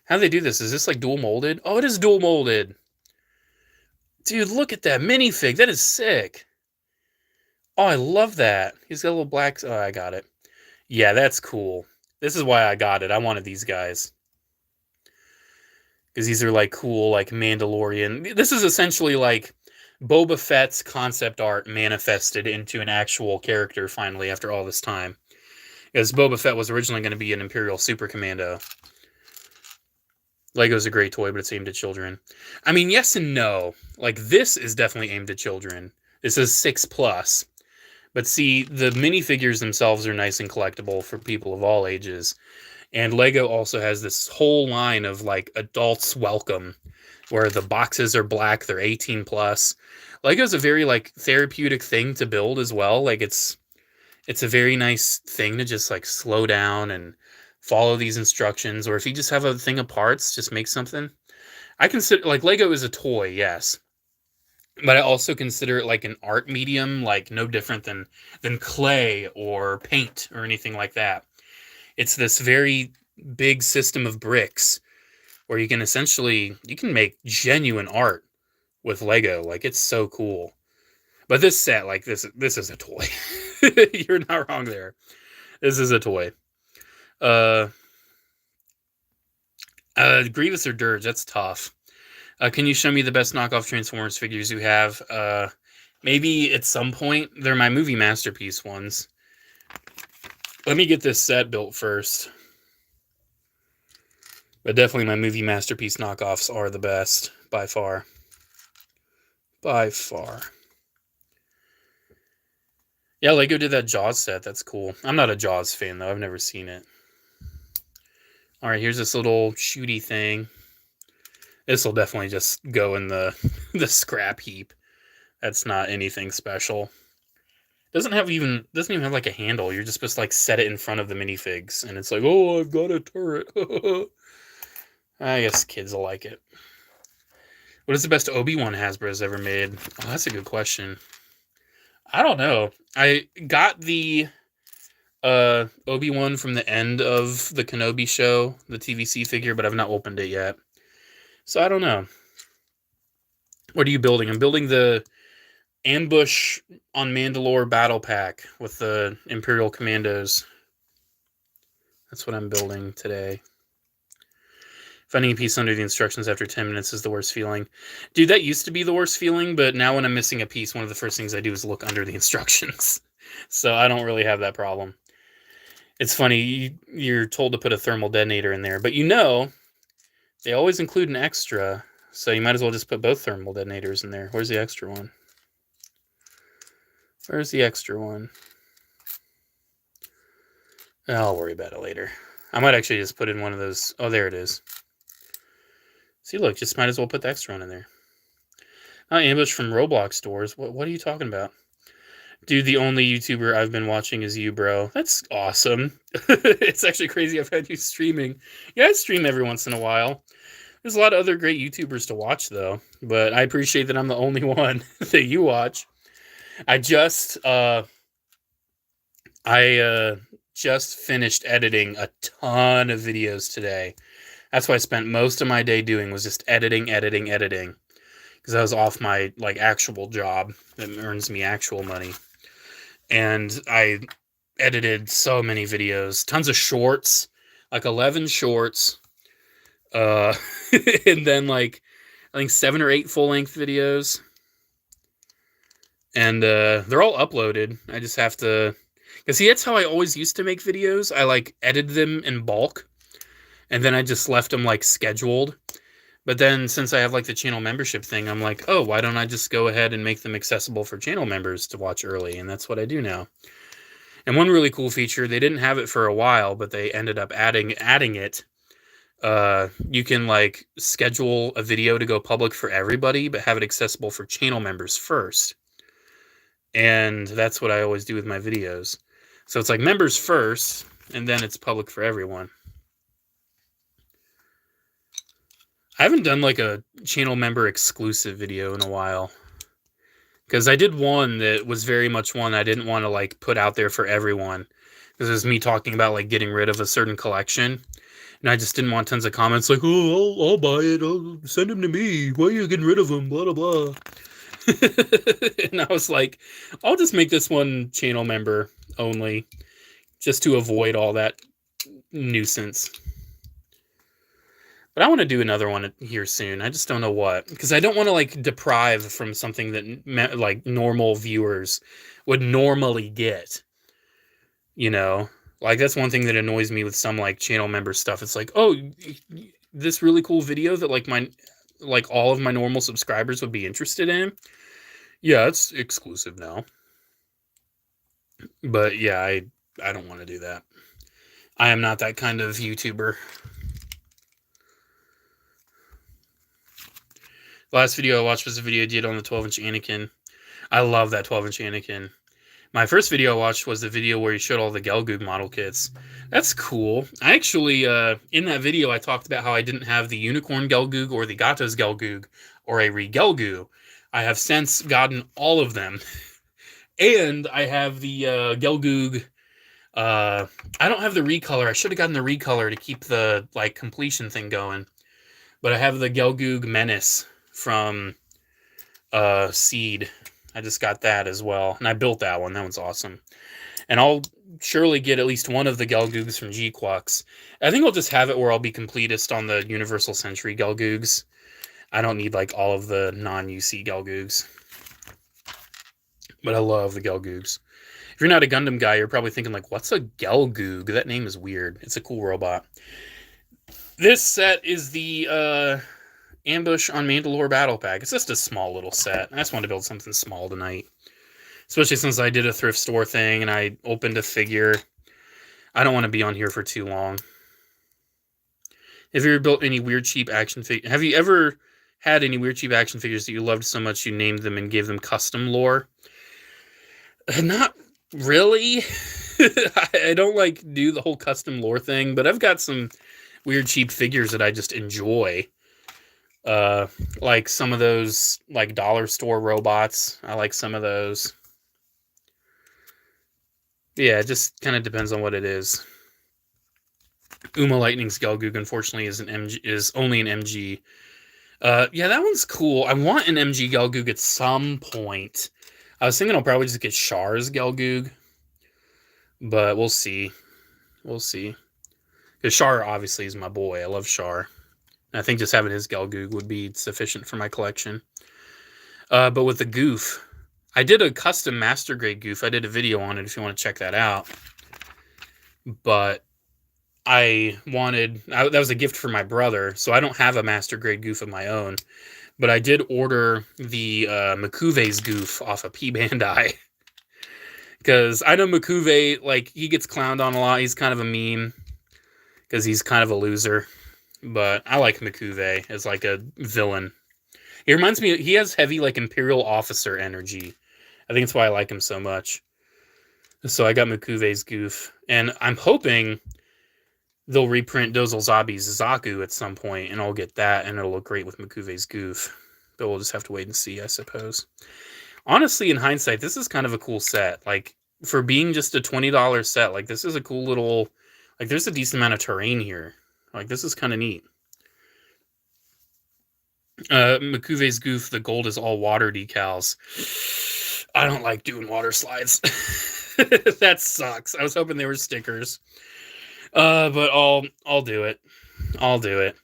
How do they do this? Is this like dual molded? Oh, it is dual molded. Dude, look at that minifig. That is sick. Oh, I love that. He's got a little black... Oh, I got it. Yeah, that's cool. This is why I got it. I wanted these guys. Because these are, like, cool, like, Mandalorian. This is essentially, like, Boba Fett's concept art manifested into an actual character, finally, after all this time. Because Boba Fett was originally going to be an Imperial Super Commando. Lego's a great toy, but it's aimed at children. I mean, yes and no. Like, this is definitely aimed at children. This is 6+. But see, the minifigures themselves are nice and collectible for people of all ages. And Lego also has this whole line of, like, adults welcome, where the boxes are black, they're 18+. Lego's a very, like, therapeutic thing to build as well. Like, it's a very nice thing to just, like, slow down and follow these instructions, or if you just have a thing of parts, just make something. I consider, like, Lego is a toy, yes, but I also consider it like an art medium, like no different than clay or paint or anything like that. It's this very big system of bricks where you can make genuine art with Lego. Like, it's so cool. But this set, like, this is a toy. You're not wrong there. This is a toy. Grievous or Dirge, that's tough. Can you show me the best knockoff Transformers figures you have? Maybe at some point. They're my movie masterpiece ones. Let me get this set built first. But definitely my movie masterpiece knockoffs are the best, by far. By far. Yeah, Lego did that Jaws set. That's cool. I'm not a Jaws fan, though. I've never seen it. Alright, here's this little shooty thing. This will definitely just go in the scrap heap. That's not anything special. Doesn't even have like a handle. You're just supposed to like set it in front of the minifigs, and it's like, oh, I've got a turret. I guess kids will like it. What is the best Obi-Wan Hasbro's ever made? Oh, that's a good question. I don't know. I got the Obi-Wan from the end of the Kenobi show, the TVC figure, but I've not opened it yet. So I don't know. What are you building? I'm building the Ambush on Mandalore battle pack with the Imperial Commandos. That's what I'm building today. Finding a piece under the instructions after 10 minutes is the worst feeling. Dude, that used to be the worst feeling, but now when I'm missing a piece, one of the first things I do is look under the instructions. So I don't really have that problem. It's funny, you're told to put a thermal detonator in there, but you know, they always include an extra, so you might as well just put both thermal detonators in there. Where's the extra one? Where's the extra one? I'll worry about it later. I might actually just put in one of those. Oh, there it is. See, look, just might as well put the extra one in there. Ambush from Roblox stores. What are you talking about? Dude, the only YouTuber I've been watching is you, bro. That's awesome. It's actually crazy I've had you streaming. Yeah, I stream every once in a while. There's a lot of other great YouTubers to watch, though. But I appreciate that I'm the only one that you watch. I just finished editing a ton of videos today. That's what I spent most of my day doing, was just editing. Because I was off my like actual job that earns me actual money. And I edited so many videos, tons of shorts, like 11 shorts, and then like I think 7 or 8 full-length videos, and they're all uploaded. I just have to, because see, that's how I always used to make videos. I like edited them in bulk, and then I just left them like scheduled. But then since I have like the channel membership thing, I'm like, oh, why don't I just go ahead and make them accessible for channel members to watch early? And that's what I do now. And one really cool feature, they didn't have it for a while, but they ended up adding it. You can like schedule a video to go public for everybody, but have it accessible for channel members first. And that's what I always do with my videos. So it's like members first, and then it's public for everyone. I haven't done like a channel member exclusive video in a while. Because I did one that was very much one I didn't want to like put out there for everyone. Because it was me talking about like getting rid of a certain collection. And I just didn't want tons of comments like, oh, I'll buy it. I'll send them to me. Why are you getting rid of them? Blah, blah, blah. And I was like, I'll just make this one channel member only. Just to avoid all that nuisance. But I want to do another one here soon. I just don't know what. Because I don't want to, like, deprive from something that, like, normal viewers would normally get. You know? Like, that's one thing that annoys me with some, like, channel member stuff. It's like, oh, this really cool video that, like, all of my normal subscribers would be interested in. Yeah, it's exclusive now. But, yeah, I don't want to do that. I am not that kind of YouTuber. The last video I watched was a video I did on the 12-inch Anakin. I love that 12-inch Anakin. My first video I watched was the video where he showed all the Gelgoog model kits. That's cool. I actually, in that video, I talked about how I didn't have the Unicorn Gelgoog or the Gatos Gelgoog or a Re-Gelgoo. I have since gotten all of them. And I have the Gelgoog. I don't have the recolor. I should have gotten the recolor to keep the like completion thing going. But I have the Gelgoog Menace from Seed. I just got that as well, and I built that one. That one's awesome. And I'll surely get at least one of the Gelgoogs from G-Quux. I think I'll just have it where I'll be completist on the Universal Century Gelgoogs. I don't need like all of the non-UC Gelgoogs. But I love the Gelgoogs. If you're not a Gundam guy, you're probably thinking like, what's a Gelgoog? That name is weird. It's a cool robot. This set is the Ambush on Mandalore Battle Pack. It's just a small little set. I just wanted to build something small tonight. Especially since I did a thrift store thing and I opened a figure. I don't want to be on here for too long. Have you ever built any weird cheap action figures? Have you ever had any weird cheap action figures that you loved so much you named them and gave them custom lore? Not really. I don't like do the whole custom lore thing, but I've got some weird cheap figures that I just enjoy. Like some of those like dollar store robots. I like some of those. Yeah, it just kind of depends on what it is. Uma Lightning's Gelgoog, unfortunately, is only an MG. Yeah, that one's cool. I want an MG Gelgoog at some point. I was thinking I'll probably just get Char's Gelgoog. But we'll see. We'll see. Because Char obviously is my boy. I love Char. And I think just having his Gelgoog would be sufficient for my collection. But with the Goof, I did a custom master grade Goof. I did a video on it if you want to check that out. But that was a gift for my brother, so I don't have a master grade Goof of my own. But I did order the Makuve's Goof off of P Bandai. Because I know Makuve, like, he gets clowned on a lot. He's kind of a meme. Because he's kind of a loser. But I like Makuve as, like, a villain. He reminds me, he has heavy, like, Imperial officer energy. I think that's why I like him so much. So I got Makuve's Goof. And I'm hoping they'll reprint Dozelzabi's Zaku at some point, and I'll get that, and it'll look great with Makuve's Goof. But we'll just have to wait and see, I suppose. Honestly, in hindsight, this is kind of a cool set. Like, for being just a $20 set, like, this is a cool little... Like, there's a decent amount of terrain here. Like, this is kind of neat. Makuve's Goof, the gold is all water decals. I don't like doing water slides. That sucks. I was hoping they were stickers. But I'll do it. I'll do it.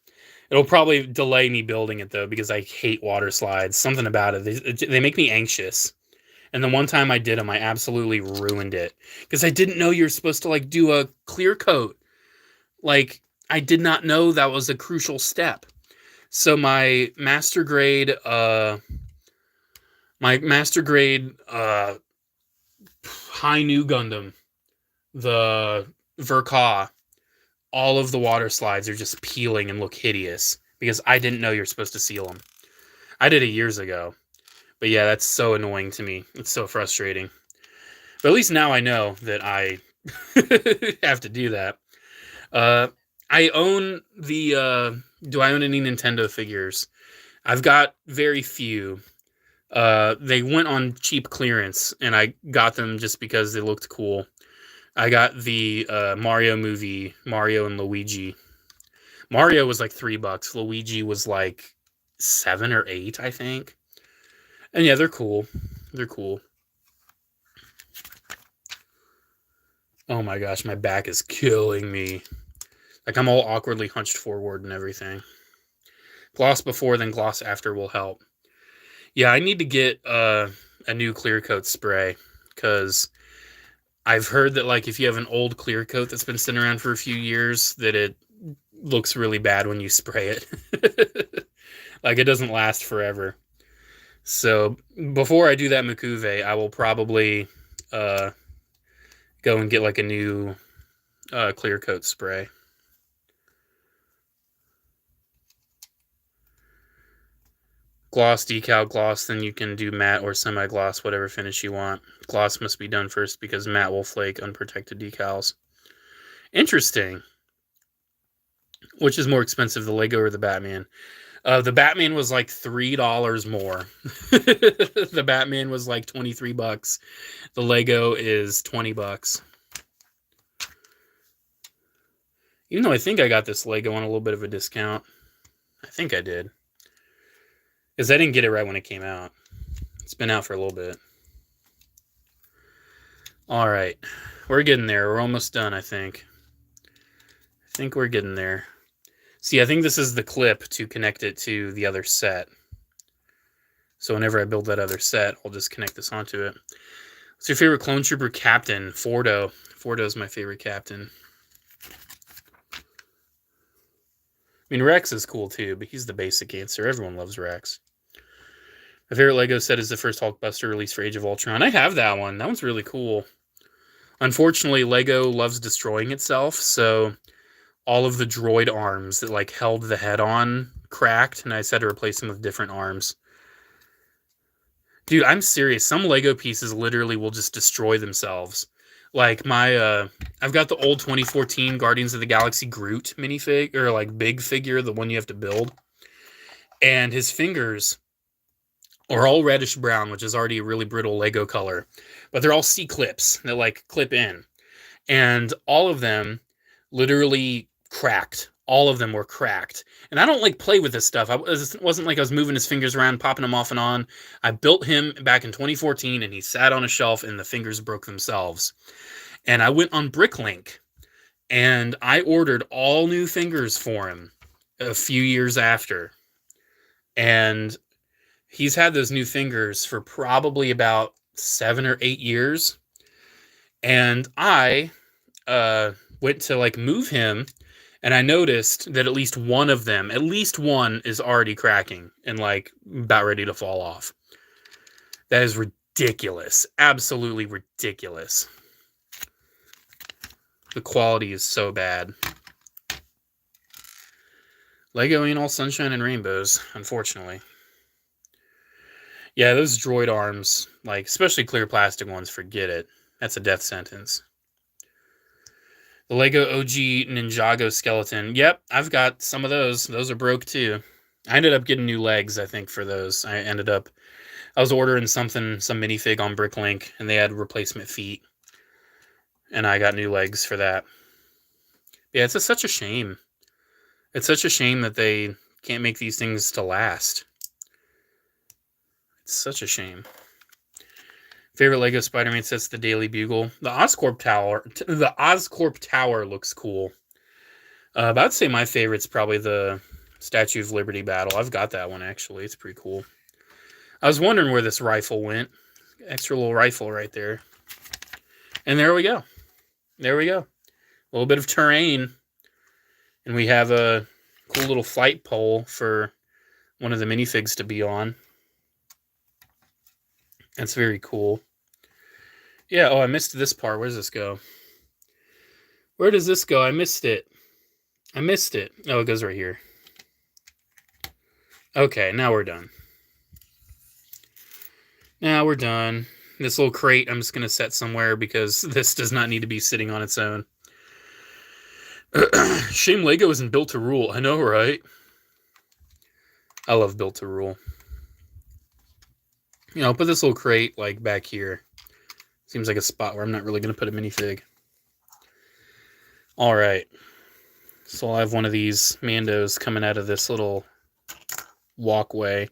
It'll probably delay me building it, though, because I hate water slides. Something about it. They make me anxious. And the one time I did them, I absolutely ruined it. Because I didn't know you're supposed to, like, do a clear coat. Like, I did not know that was a crucial step. So my master grade, high new Gundam, the Verka, all of the water slides are just peeling and look hideous because I didn't know you're supposed to seal them. I did it years ago. But yeah, that's so annoying to me. It's so frustrating. But at least now I know that I have to do that. I own the... do I own any Nintendo figures? I've got very few. They went on cheap clearance, and I got them just because they looked cool. I got the Mario movie, Mario and Luigi. Mario was like $3. Luigi was like $7 or $8, I think. And yeah, they're cool. They're cool. Oh my gosh, my back is killing me. Like, I'm all awkwardly hunched forward and everything. Gloss before, then gloss after will help. Yeah, I need to get a new clear coat spray, because I've heard that, like, if you have an old clear coat that's been sitting around for a few years, that it looks really bad when you spray it. Like, it doesn't last forever. So, before I do that Makuve, I will probably go and get, like, a new clear coat spray. Gloss, decal, gloss, then you can do matte or semi-gloss, whatever finish you want. Gloss must be done first because matte will flake unprotected decals. Interesting. Which is more expensive, the Lego or the Batman? The Batman was like $3 more. The Batman was like $23. The Lego is $20. Even though I think I got this Lego on a little bit of a discount. I think I did. Because I didn't get it right when it came out. It's been out for a little bit. All right. We're getting there. We're almost done, I think. I think we're getting there. See, I think this is the clip to connect it to the other set. So whenever I build that other set, I'll just connect this onto it. What's your favorite Clone Trooper captain? Fordo. Fordo's my favorite captain. I mean, Rex is cool too, but he's the basic answer. Everyone loves Rex. My favorite Lego set is the first Hulkbuster released for Age of Ultron. I have that one. That one's really cool. Unfortunately, Lego loves destroying itself, so all of the droid arms that like held the head on cracked, and I just had to replace them with different arms. Dude, I'm serious. Some Lego pieces literally will just destroy themselves. Like my, I've got the old 2014 Guardians of the Galaxy Groot minifig, or like big figure, the one you have to build. And his fingers are all reddish brown, which is already a really brittle Lego color. But they're all C-clips that like clip in. And all of them literally cracked. All of them were cracked. And I don't like play with this stuff. It wasn't like I was moving his fingers around, popping them off and on. I built him back in 2014 and he sat on a shelf and the fingers broke themselves. And I went on Bricklink and I ordered all new fingers for him a few years after. And he's had those new fingers for probably about 7 or 8 years. And I went to like move him. And I noticed that at least one of them, at least one, is already cracking and like about ready to fall off. That is ridiculous. Absolutely ridiculous. The quality is so bad. Lego ain't all sunshine and rainbows, unfortunately. Yeah, those droid arms, like especially clear plastic ones, forget it. That's a death sentence. The Lego OG Ninjago skeleton. Yep, I've got some of those. Those are broke too. I ended up getting new legs, I think, for those. I was ordering some minifig on Bricklink, and they had replacement feet. And I got new legs for that. Yeah, it's such a shame. It's such a shame that they can't make these things to last. It's such a shame. Favorite Lego Spider-Man set's the Daily Bugle. The Oscorp Tower looks cool. But I'd say my favorite's probably the Statue of Liberty battle. I've got that one, actually. It's pretty cool. I was wondering where this rifle went. Extra little rifle right there. And there we go. There we go. A little bit of terrain. And we have a cool little flight pole for one of the minifigs to be on. That's very cool. Yeah, oh, I missed this part. Where does this go? Where does this go? I missed it. I missed it. Oh, it goes right here. Okay, now we're done. Now we're done. This little crate I'm just going to set somewhere because this does not need to be sitting on its own. Shame Lego isn't built to rule. I know, right? I love built to rule. You know, put this little crate like back here. Seems like a spot where I'm not really going to put a minifig. All right. So I'll have one of these Mandos coming out of this little walkway.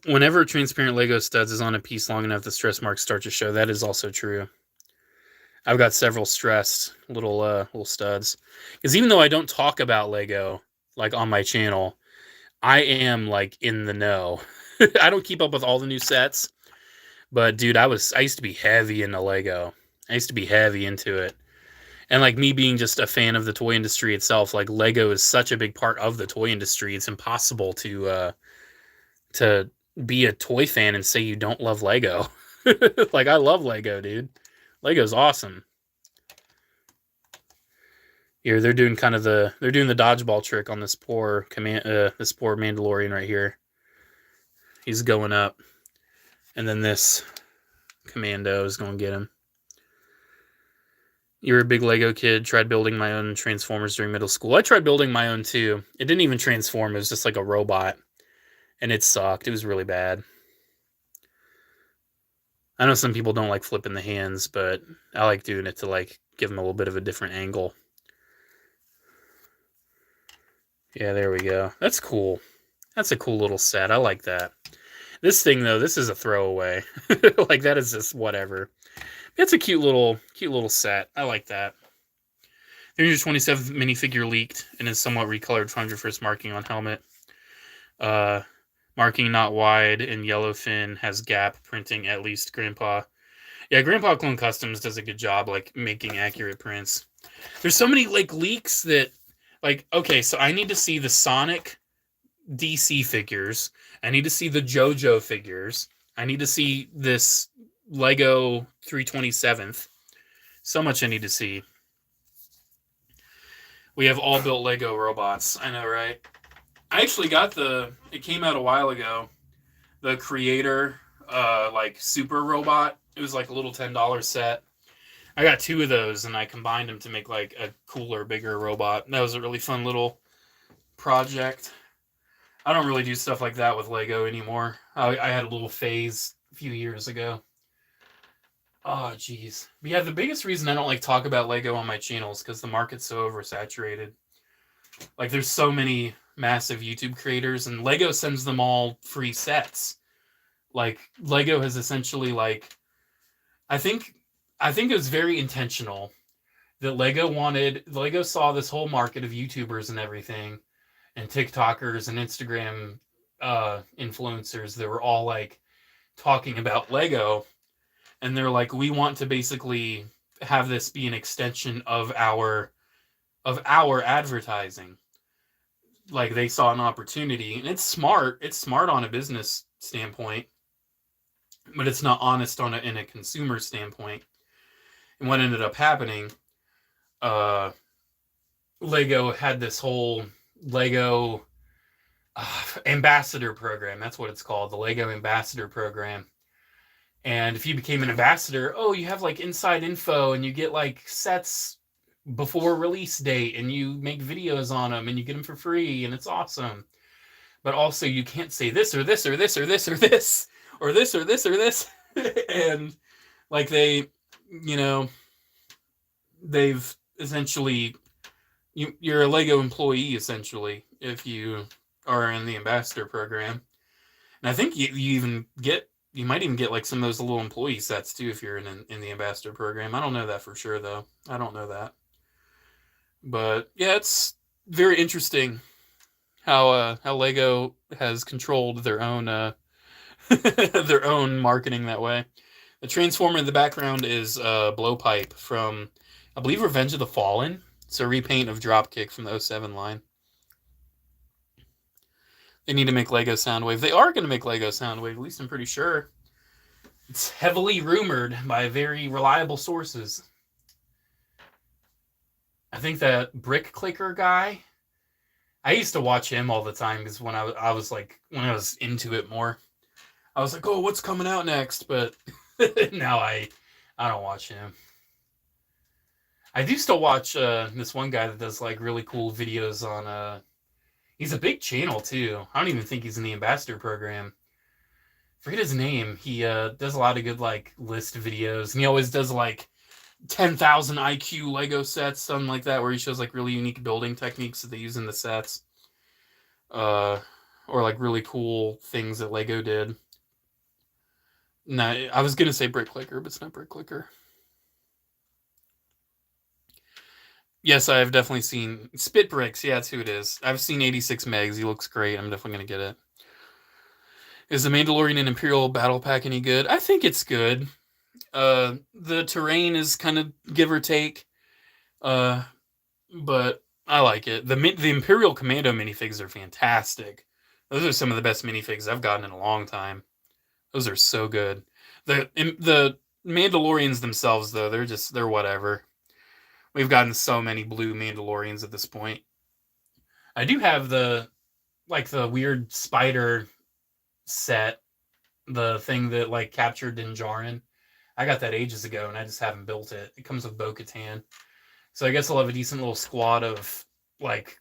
Whenever transparent Lego studs is on a piece long enough, the stress marks start to show. That is also true. I've got several stressed little studs. Because even though I don't talk about Lego like on my channel, I am like in the know. I don't keep up with all the new sets, but dude, I used to be heavy into Lego. I used to be heavy into it. And like me being just a fan of the toy industry itself, like Lego is such a big part of the toy industry. It's impossible to be a toy fan and say you don't love Lego. Like I love Lego, dude. Lego's awesome. Here they're doing the dodgeball trick on this poor Mandalorian right here. He's going up, and then this commando is going to get him. You were a big Lego kid. Tried building my own Transformers during middle school. I tried building my own too. It didn't even transform. It was just like a robot, and it sucked. It was really bad. I know some people don't like flipping the hands, but I like doing it to like give them a little bit of a different angle. Yeah, there we go. That's cool. That's a cool little set. I like that. This thing though, this is a throwaway. Like that is just whatever. It's a cute little set. I like that. 327th minifigure leaked and is somewhat recolored 101st marking on helmet. Marking not wide and yellowfin has gap printing at least Grandpa. Yeah, Grandpa Clone Customs does a good job like making accurate prints. There's so many like leaks that like okay, so I need to see the Sonic DC figures. I need to see the JoJo figures. I need to see this Lego 327th. So much I need to see. We have all built Lego robots. I know, right? I actually got it came out a while ago, the Creator, like super robot. It was like a little $10 set. I got 2 of those and I combined them to make like a cooler, bigger robot. That was a really fun little project. I don't really do stuff like that with Lego anymore. I had a little phase a few years ago. Oh, geez. But yeah, the biggest reason I don't like talk about Lego on my channel is because the market's so oversaturated. Like, there's so many massive YouTube creators, and Lego sends them all free sets. Like, Lego has essentially, like... I think it was very intentional that Lego saw this whole market of YouTubers and everything, and TikTokers and Instagram influencers that were all, like, talking about Lego, and they're like, we want to basically have this be an extension of our advertising. Like, they saw an opportunity, and it's smart on a business standpoint, but it's not honest in a consumer standpoint. And what ended up happening, Lego had this whole Lego ambassador program. That's what it's called, the Lego ambassador program. And if you became an ambassador, you have like inside info and you get like sets before release date and you make videos on them and you get them for free and it's awesome. But also you can't say this or this or this or this or this or this or this or this. And like they've essentially, you're a Lego employee essentially if you are in the ambassador program. And I think you might even get like some of those little employee sets too if you're in the ambassador program. I don't know that for sure though. I don't know that. But yeah, it's very interesting how Lego has controlled their own their own marketing that way. The Transformer in the background is Blowpipe from, I believe, Revenge of the Fallen. It's a repaint of Dropkick from the 07 line. They need to make Lego Soundwave. They are going to make Lego Soundwave, at least I'm pretty sure. It's heavily rumored by very reliable sources. I think that Brick Clicker guy, I used to watch him all the time because when I was into it more, I was like, oh, what's coming out next? But now I don't watch him. I do still watch this one guy that does like really cool videos on he's a big channel too. I don't even think he's in the ambassador program. Forget his name. He does a lot of good like list videos, and he always does like 10,000 IQ Lego sets, something like that, where he shows like really unique building techniques that they use in the sets, or like really cool things that Lego did. No, I was gonna say Brick Clicker, but it's not Brick Clicker. Yes, I've definitely seen Spit Bricks. Yeah, that's who it is. I've seen 86 Megs. He looks great. I'm definitely gonna get it. Is the Mandalorian and Imperial Battle Pack any good? I think it's good. The terrain is kind of give or take, but I like it. The Imperial Commando minifigs are fantastic. Those are some of the best minifigs I've gotten in a long time. Those are so good. The Mandalorians themselves, though, they're whatever. We've gotten so many blue Mandalorians at this point. I do have the weird spider set, the thing that like captured Din Djarin. I got that ages ago and I just haven't built it. It comes with Bo-Katan. So I guess I'll have a decent little squad of like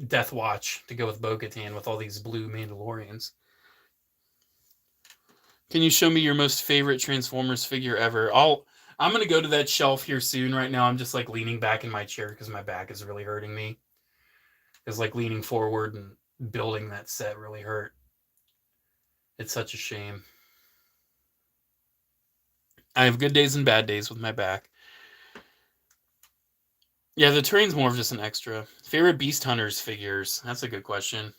Death Watch to go with Bo-Katan with all these blue Mandalorians. Can you show me your most favorite Transformers figure ever? I'm going to go to that shelf here soon. Right now I'm just like leaning back in my chair because my back is really hurting me. because like leaning forward and building that set really hurt. It's such a shame. I have good days and bad days with my back. Yeah, the terrain's more of just an extra. Favorite Beast Hunters figures? That's a good question.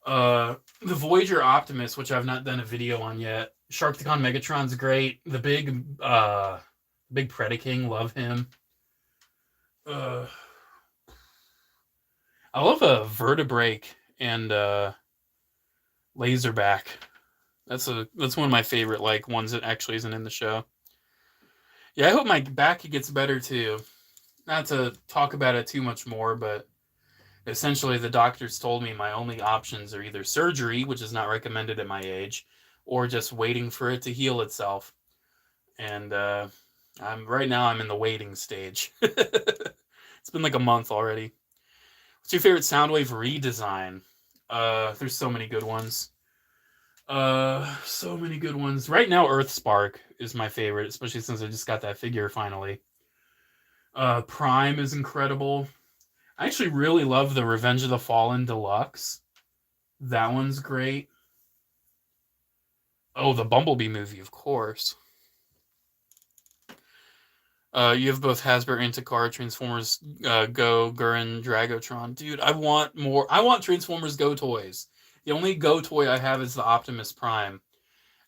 The Voyager Optimus, which I've not done a video on yet. Sharkticon Megatron's great. The big Predaking, love him. I love a Vertebrake and Laserback. That's one of my favorite like ones that actually isn't in the show. Yeah, I hope my back gets better too. Not to talk about it too much more, but essentially the doctors told me my only options are either surgery, which is not recommended at my age, or just waiting for it to heal itself. And right now I'm in the waiting stage. It's been like a month already. What's your favorite Soundwave redesign? There's so many good ones. So many good ones. Right now, Earthspark is my favorite, especially since I just got that figure finally. Prime is incredible. I actually really love the Revenge of the Fallen Deluxe. That one's great. Oh, the Bumblebee movie, of course. You have both Hasbro and Takara Transformers Go, Gurren, Dragotron. Dude, I want more. I want Transformers Go toys. The only Go toy I have is the Optimus Prime.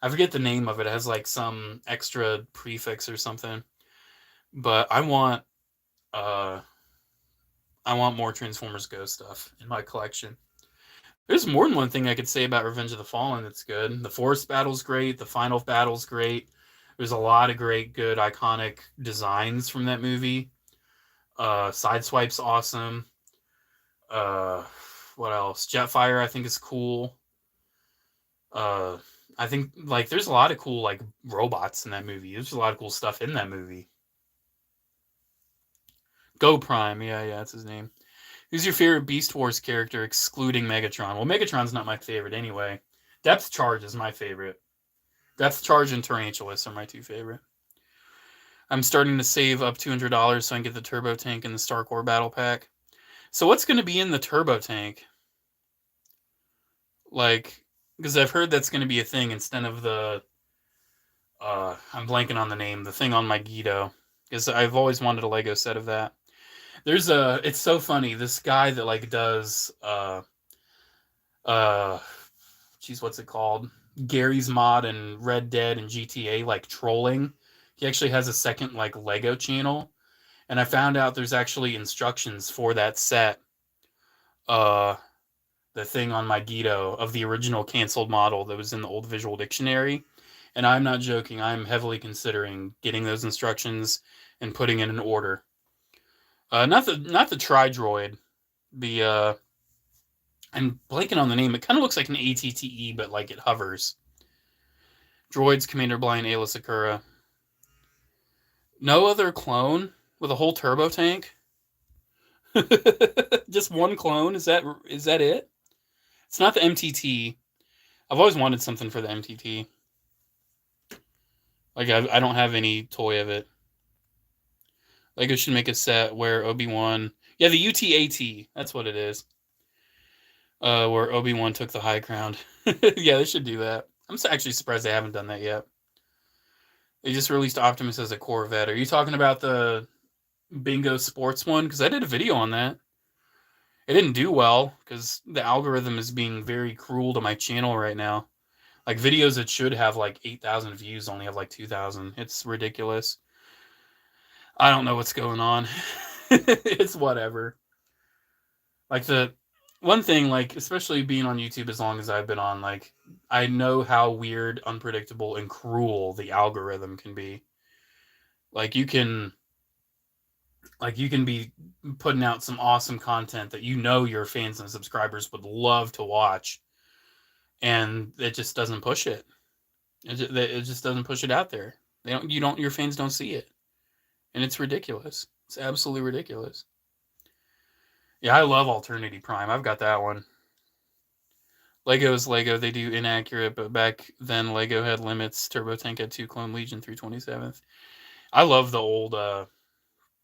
I forget the name of it. It has like some extra prefix or something. But I want more Transformers Go stuff in my collection. There's more than one thing I could say about Revenge of the Fallen that's good. The Forest Battle's great. The Final Battle's great. There's a lot of great, good, iconic designs from that movie. Sideswipe's awesome. What else? Jetfire, I think, is cool. I think like there's a lot of cool like robots in that movie. There's a lot of cool stuff in that movie. Go Prime, yeah, that's his name. Who's your favorite Beast Wars character, excluding Megatron? Well, Megatron's not my favorite anyway. Depth Charge is my favorite. Depth Charge and Tarantulas are my two favorite. I'm starting to save up $200 so I can get the Turbo Tank and the Star Core Battle Pack. So what's going to be in the Turbo Tank? Like, because I've heard that's going to be a thing instead of the... I'm blanking on the name. The thing on my Guido. Because I've always wanted a Lego set of that. There's it's so funny. This guy that like does what's it called? Gary's Mod and Red Dead and GTA like trolling. He actually has a second like Lego channel, and I found out there's actually instructions for that set. The thing on my Guido of the original canceled model that was in the old visual dictionary, and I'm not joking. I'm heavily considering getting those instructions and putting in an order. Not the Tri-Droid, the I'm blanking on the name. It kind of looks like an ATTE, but like it hovers. Droids, Commander Blind, Ayla Sakura. No other clone with a whole turbo tank? Just one clone? Is that it? It's not the MTT. I've always wanted something for the MTT. Like I don't have any toy of it. Lego should make a set where Obi-Wan... Yeah, the UTAT. That's what it is. Where Obi-Wan took the high ground. Yeah, they should do that. I'm actually surprised they haven't done that yet. They just released Optimus as a Corvette. Are you talking about the Bingo Sports one? Because I did a video on that. It didn't do well because the algorithm is being very cruel to my channel right now. Like videos that should have like 8,000 views only have like 2,000. It's ridiculous. I don't know what's going on. It's whatever. Like the one thing, like especially being on YouTube as long as I've been on, like I know how weird, unpredictable, and cruel the algorithm can be. Like you can be putting out some awesome content that you know your fans and subscribers would love to watch, and it just doesn't push it. It just doesn't push it out there. Your fans don't see it, and it's ridiculous. It's absolutely ridiculous. Yeah, I love Alternity Prime. I've got that one. Lego is Lego. They do inaccurate, but back then Lego had limits. Turbo Tank had 2 Clone Legion 327th. I love the old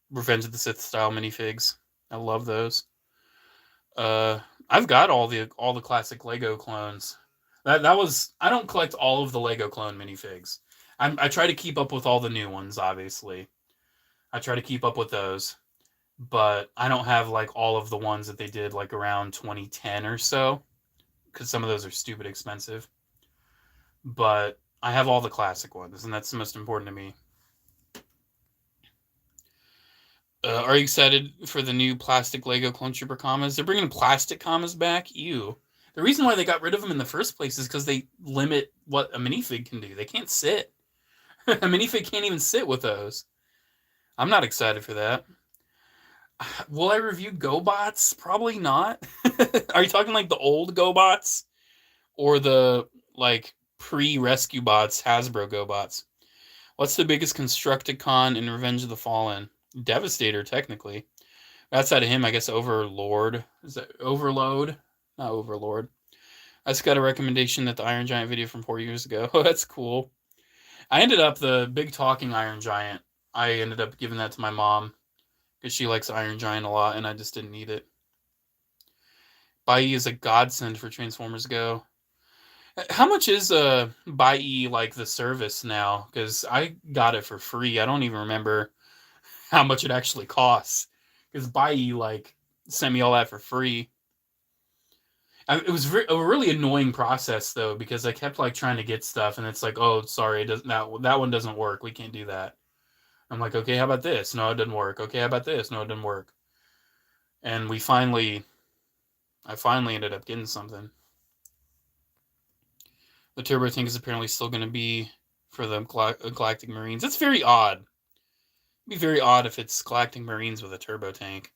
Revenge of the Sith style minifigs. I love those. I've got all the classic Lego clones. That was I don't collect all of the Lego clone minifigs. I try to keep up with all the new ones, obviously. I try to keep up with those, but I don't have like all of the ones that they did like around 2010 or so, because some of those are stupid expensive. But I have all the classic ones, and that's the most important to me. Are you excited for the new plastic Lego Clone Trooper commas? They're bringing plastic commas back? Ew. The reason why they got rid of them in the first place is because they limit what a minifig can do. They can't sit. A minifig can't even sit with those. I'm not excited for that. Will I review GoBots? Probably not. Are you talking like the old GoBots? Or the like pre-Rescue Bots Hasbro GoBots? What's the biggest Constructicon in Revenge of the Fallen? Devastator, technically. Outside of him, I guess Overlord. Is that Overload? Not Overlord. I just got a recommendation that the Iron Giant video from 4 years ago. Oh, that's cool. I ended up, the big talking Iron Giant, I ended up giving that to my mom because she likes Iron Giant a lot, and I just didn't need it. Bai is a godsend for Transformers Go. How much is Bai like the service now? Because I got it for free. I don't even remember how much it actually costs. Because Bai like sent me all that for free. It was a really annoying process though, because I kept like trying to get stuff, and it's like, oh, sorry, it doesn't, that one doesn't work. We can't do that. I'm like, okay, how about this? No, it didn't work. Okay, how about this? No, it didn't work. And I finally ended up getting something. The turbo tank is apparently still going to be for the Galactic Marines. That's very odd. It'd be very odd if it's Galactic Marines with a turbo tank,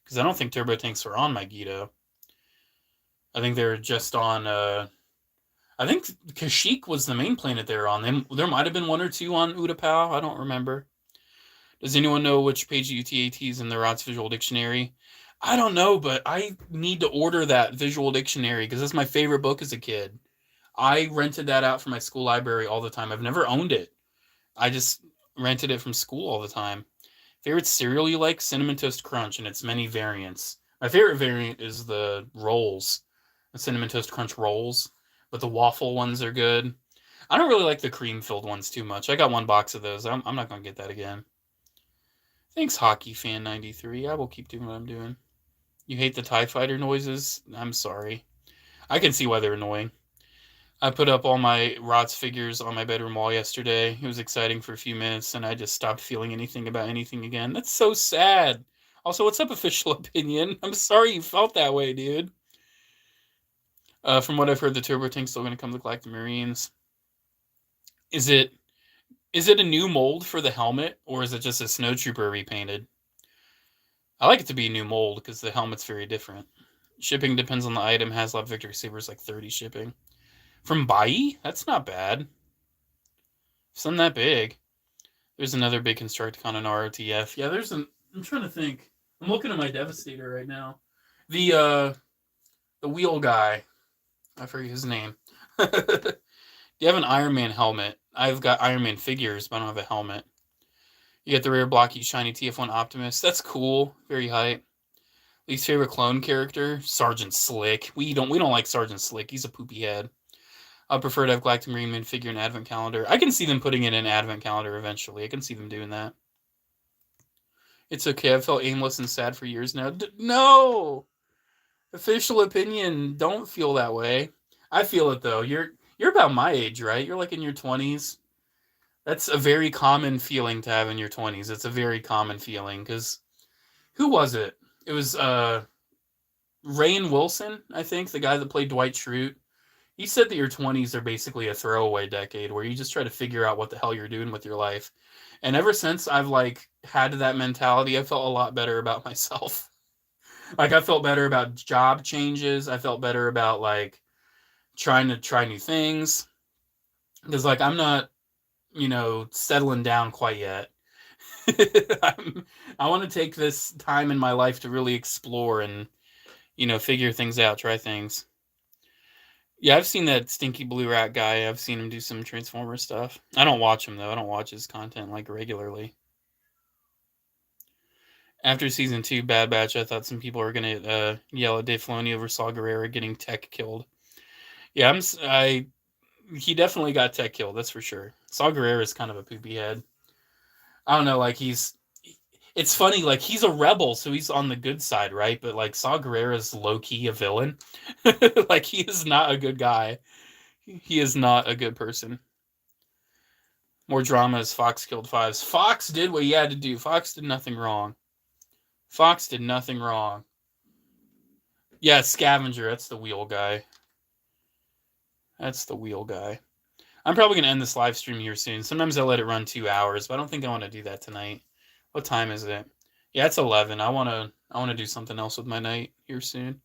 because I don't think turbo tanks are on my Guido. I think they're just on. I think Kashyyyk was the main planet they were on. There might have been one or two on Utapau. I don't remember. Does anyone know which page UTAT is in the ROTS Visual Dictionary? I don't know, but I need to order that Visual Dictionary because that's my favorite book as a kid. I rented that out from my school library all the time. I've never owned it. I just rented it from school all the time. Favorite cereal you like? Cinnamon Toast Crunch and its many variants. My favorite variant is the rolls. The Cinnamon Toast Crunch rolls. But the waffle ones are good. I don't really like the cream-filled ones too much. I got one box of those. I'm not going to get that again. Thanks, Hockey Fan 93. I will keep doing what I'm doing. You hate the TIE Fighter noises? I'm sorry. I can see why they're annoying. I put up all my ROTS figures on my bedroom wall yesterday. It was exciting for a few minutes, and I just stopped feeling anything about anything again. That's so sad. Also, what's up, Official Opinion? I'm sorry you felt that way, dude. From what I've heard, the turbo tank's still going to come look like the Marines. Is it a new mold for the helmet, or is it just a snowtrooper repainted? I like it to be a new mold because the helmet's very different. Shipping depends on the item. HasLab Victory Saber's like 30 shipping. From Bai? That's not bad. It's not that big. There's another big Constructicon in ROTF. Yeah, I'm trying to think. I'm looking at my Devastator right now. The wheel guy. I forget his name. You have an Iron Man helmet. I've got Iron Man figures, but I don't have a helmet. You get the rare blocky shiny TF1 Optimus. That's cool. Very hype. Least favorite clone character? Sergeant Slick. We don't like Sergeant Slick. He's a poopy head. I prefer to have Galactic Marine Man figure in Advent Calendar. I can see them putting it in Advent Calendar eventually. I can see them doing that. It's okay. I've felt aimless and sad for years now. No! Official Opinion, don't feel that way. I feel it, though. You're about my age, right? You're like in your 20s. That's a very common feeling to have in your 20s. It's a very common feeling, because who was it? It was Rainn Wilson, I think, the guy that played Dwight Schrute. He said that your 20s are basically a throwaway decade where you just try to figure out what the hell you're doing with your life. And ever since I've had that mentality, I felt a lot better about myself. I felt better about job changes. I felt better about trying to try new things. Because I'm not, settling down quite yet. I want to take this time in my life to really explore and, figure things out, try things. Yeah, I've seen that Stinky Blue Rat guy. I've seen him do some Transformer stuff. I don't watch him, though. I don't watch his content, regularly. After season 2, Bad Batch, I thought some people were gonna yell at Dave Filoni over Saw Gerrera getting Tech killed. Yeah, he definitely got Tech killed. That's for sure. Saw Gerrera is kind of a poopy head. I don't know, like it's funny, like he's a rebel, so he's on the good side, right? But like Saw Gerrera's low key a villain. Like he is not a good guy. He is not a good person. More drama as Fox killed Fives. Fox did what he had to do. Fox did nothing wrong. Fox did nothing wrong. Yeah, Scavenger. That's the wheel guy. That's the wheel guy. I'm probably going to end this live stream here soon. Sometimes I let it run 2 hours, but I don't think I want to do that tonight. What time is it? Yeah, it's 11. I want to do something else with my night here soon.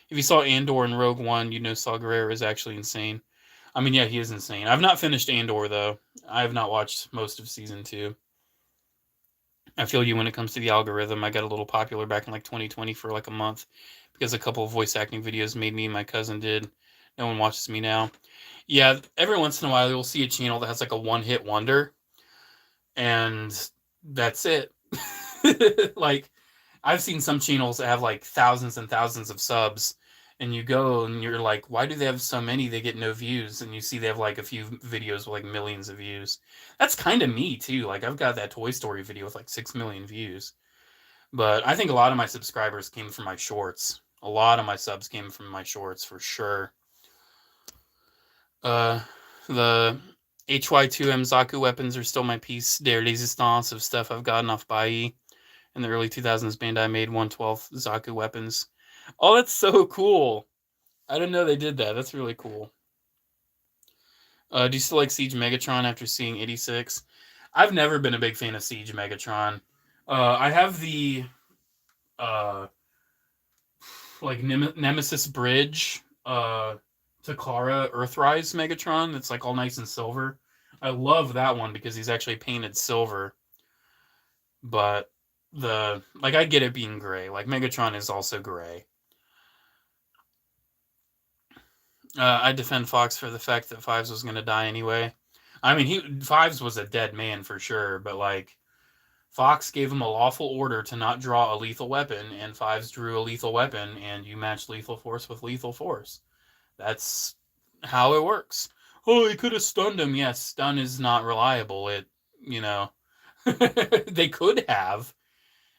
If you saw Andor and Rogue One, you know Saw Gerrera is actually insane. I mean, yeah, he is insane. I've not finished Andor, though. I have not watched most of season 2. I feel you when it comes to the algorithm. I got a little popular back in like 2020 for like a month because a couple of voice acting videos made me and my cousin did. No one watches me now. Yeah, every once in a while you'll see a channel that has like a one-hit wonder, and that's it. Like, I've seen some channels that have like thousands and thousands of subs, and you go and you're like, why do they have so many? They get no views. And you see they have like a few videos with like millions of views. That's kind of me too. Like, I've got that Toy Story video with like 6 million views. But I think a lot of my subscribers came from my shorts. A lot of my subs came from my shorts for sure. The HY2M Zaku weapons are still my piece de resistance of stuff I've gotten off Bai. In the early 2000s, Bandai made 1/12 Zaku weapons. Oh, that's so cool. I didn't know they did that. That's really cool. Do you still like Siege Megatron after seeing 86? I've never been a big fan of Siege Megatron. I have the like Nemesis Bridge Takara Earthrise Megatron. It's like all nice and silver. I love that one because he's actually painted silver. But I get it being gray. Like Megatron is also gray. I defend Fox for the fact that Fives was going to die anyway. I mean, Fives was a dead man for sure, but like Fox gave him a lawful order to not draw a lethal weapon, and Fives drew a lethal weapon, and you match lethal force with lethal force. That's how it works. Oh, he could have stunned him. Yes, stun is not reliable. They could have,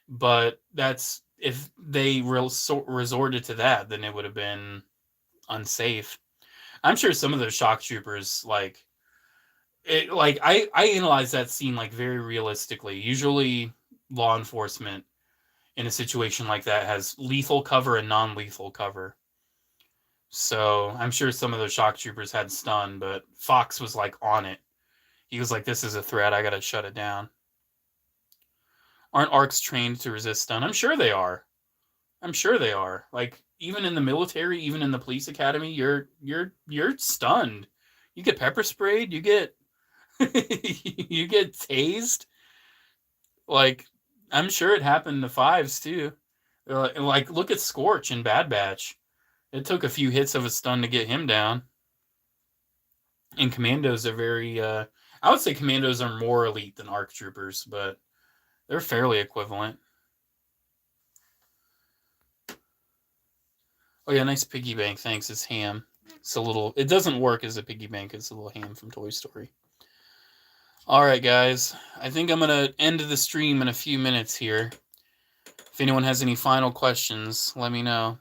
but that's if they resorted to that, then it would have been unsafe. I'm sure some of those shock troopers I analyze that scene like very realistically. Usually law enforcement in a situation like that has lethal cover and non-lethal cover. So I'm sure some of those shock troopers had stun, but Fox was like on it. He was like, this is a threat, I gotta shut it down. Aren't ARCs trained to resist stun? I'm sure they are. Like, even in the military, even in the police academy, you're stunned. You get pepper sprayed, you get you get tased. Like, I'm sure it happened to Fives too. Like, look at Scorch in Bad Batch. It took a few hits of a stun to get him down. And Commandos are very I would say Commandos are more elite than ARC troopers, but they're fairly equivalent. Oh yeah, nice piggy bank. Thanks. It's ham. It doesn't work as a piggy bank. It's a little ham from Toy Story. All right, guys. I think I'm going to end the stream in a few minutes here. If anyone has any final questions, let me know.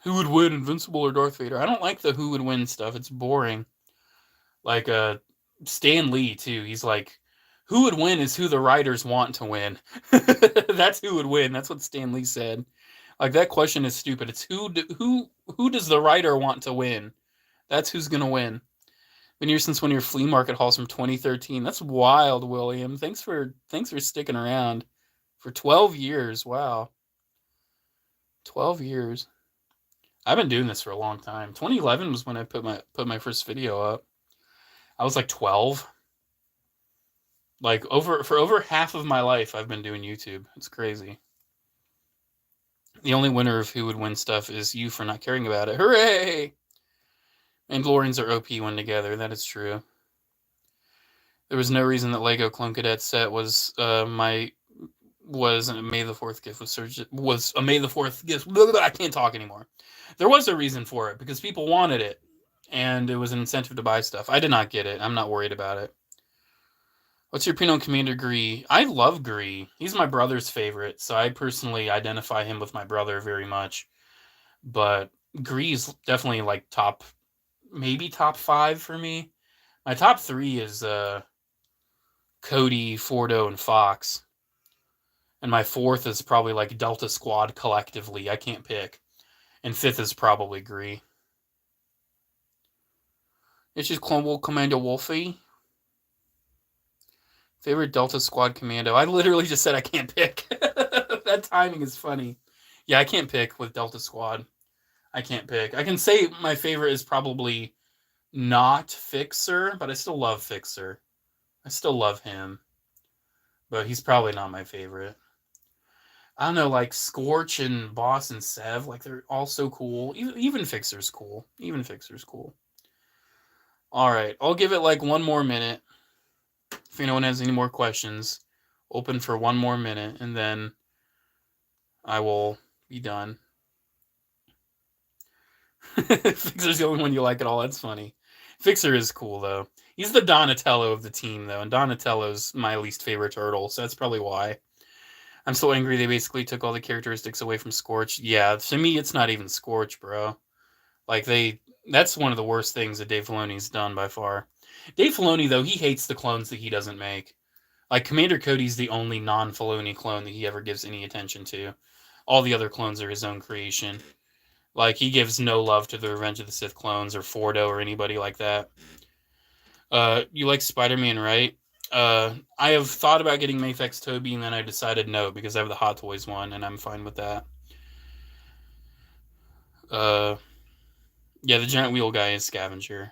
Who would win, Invincible or Darth Vader? I don't like the who would win stuff. It's boring. Like Stan Lee, too. He's like, who would win is who the writers want to win. That's who would win. That's what Stan Lee said. Like, that question is stupid. It's who does the writer want to win? That's who's going to win. Been here since one of your flea market hauls from 2013. That's wild, William. Thanks for sticking around for 12 years. Wow. 12 years. I've been doing this for a long time. 2011 was when I put my first video up. I was like 12. Like for over half of my life I've been doing YouTube. It's crazy. The only winner of who would win stuff is you for not caring about it. Hooray! Mandalorians are OP when together. That is true. There was no reason that Lego Clone Cadet set was a May the 4th gift was a May the 4th gift. I can't talk anymore. There was a reason for it because people wanted it, and it was an incentive to buy stuff. I did not get it. I'm not worried about it. What's your opinion on Commander Gree? I love Gree. He's my brother's favorite, so I personally identify him with my brother very much. But Gree's definitely like maybe top 5 for me. My top 3 is Cody, Fordo, and Fox. And my 4th is probably like Delta Squad collectively. I can't pick. And 5th is probably Gree. It's just Clone Wolf Commando Wolfie. Favorite Delta Squad Commando? I literally just said I can't pick. That timing is funny. Yeah, I can't pick with Delta Squad. I can't pick. I can say my favorite is probably not Fixer, but I still love Fixer. I still love him. But he's probably not my favorite. I don't know, like Scorch and Boss and Sev, like they're all so cool. Even Fixer's cool. Even Fixer's cool. Alright, I'll give it like 1 more minute. If anyone has any more questions, open for 1 more minute, and then I will be done. Fixer's the only one you like at all. That's funny. Fixer is cool, though. He's the Donatello of the team, though, and Donatello's my least favorite turtle, so that's probably why. I'm so angry they basically took all the characteristics away from Scorch. Yeah, to me, it's not even Scorch, bro. Like, that's one of the worst things that Dave Filoni's done by far. Dave Filoni, though, he hates the clones that he doesn't make. Like, Commander Cody's the only non-Filoni clone that he ever gives any attention to. All the other clones are his own creation. Like, he gives no love to the Revenge of the Sith clones or Fordo or anybody like that. You like Spider-Man, right? I have thought about getting Mafex Toby, and then I decided no, because I have the Hot Toys one, and I'm fine with that. Yeah, the giant wheel guy is Scavenger.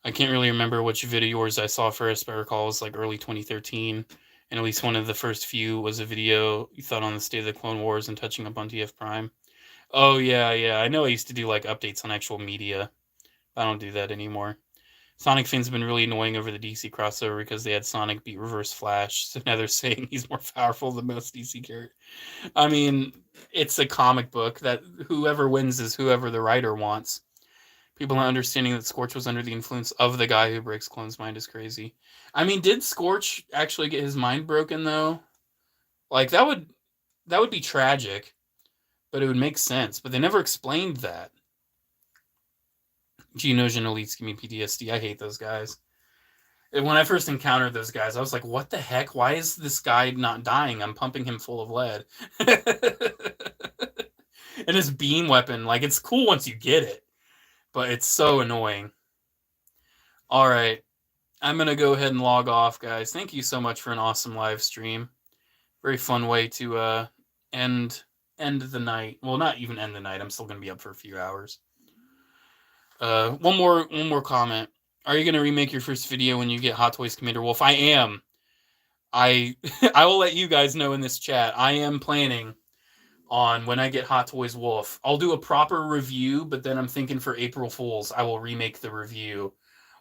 I can't really remember which video yours I saw first, but I recall it was like early 2013, and at least one of the first few was a video you thought on the state of the Clone Wars and touching up on TF Prime. Oh, yeah. I know I used to do like updates on actual media. I don't do that anymore. Sonic fans have been really annoying over the DC crossover because they had Sonic beat Reverse Flash, so now they're saying he's more powerful than most DC characters. I mean, it's a comic book that whoever wins is whoever the writer wants. People not understanding that Scorch was under the influence of the guy who breaks Clone's mind is crazy. I mean, did Scorch actually get his mind broken, though? Like, that would be tragic, but it would make sense. But they never explained that. Geonosian elites give me PTSD. I hate those guys. And when I first encountered those guys, I was like, what the heck? Why is this guy not dying? I'm pumping him full of lead. And his beam weapon, like, it's cool once you get it, but it's so annoying. All right. I'm going to go ahead and log off, guys. Thank you so much for an awesome live stream. Very fun way to end the night. Well, not even end the night. I'm still going to be up for a few hours. One more comment. Are you going to remake your first video when you get Hot Toys Commander Wolf? I am. I will let you guys know in this chat. I am planning on when I get Hot Toys Wolf. I'll do a proper review, but then I'm thinking for April Fools, I will remake the review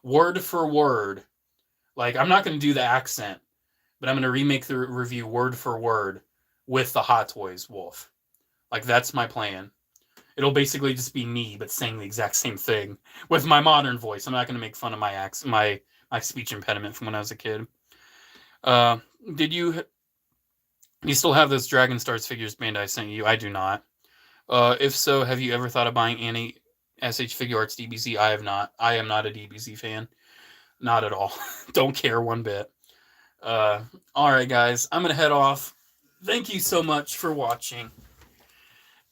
word for word. Like, I'm not going to do the accent, but I'm going to remake the review word for word with the Hot Toys Wolf. Like, that's my plan. It'll basically just be me, but saying the exact same thing with my modern voice. I'm not going to make fun of my speech impediment from when I was a kid. Did you still have those Dragon Stars figures Bandai sent you? I do not. If so, have you ever thought of buying any SH Figure Arts DBZ? I have not. I am not a DBZ fan. Not at all. Don't care one bit. All right, guys. I'm going to head off. Thank you so much for watching.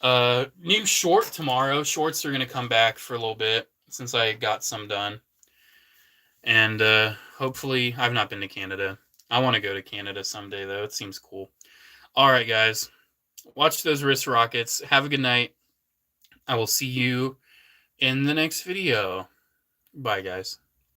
New short tomorrow. Shorts are going to come back for a little bit since I got some done. And hopefully, I've not been to Canada. I want to go to Canada someday, though. It seems cool. All right, guys. Watch those wrist rockets. Have a good night. I will see you in the next video. Bye, guys.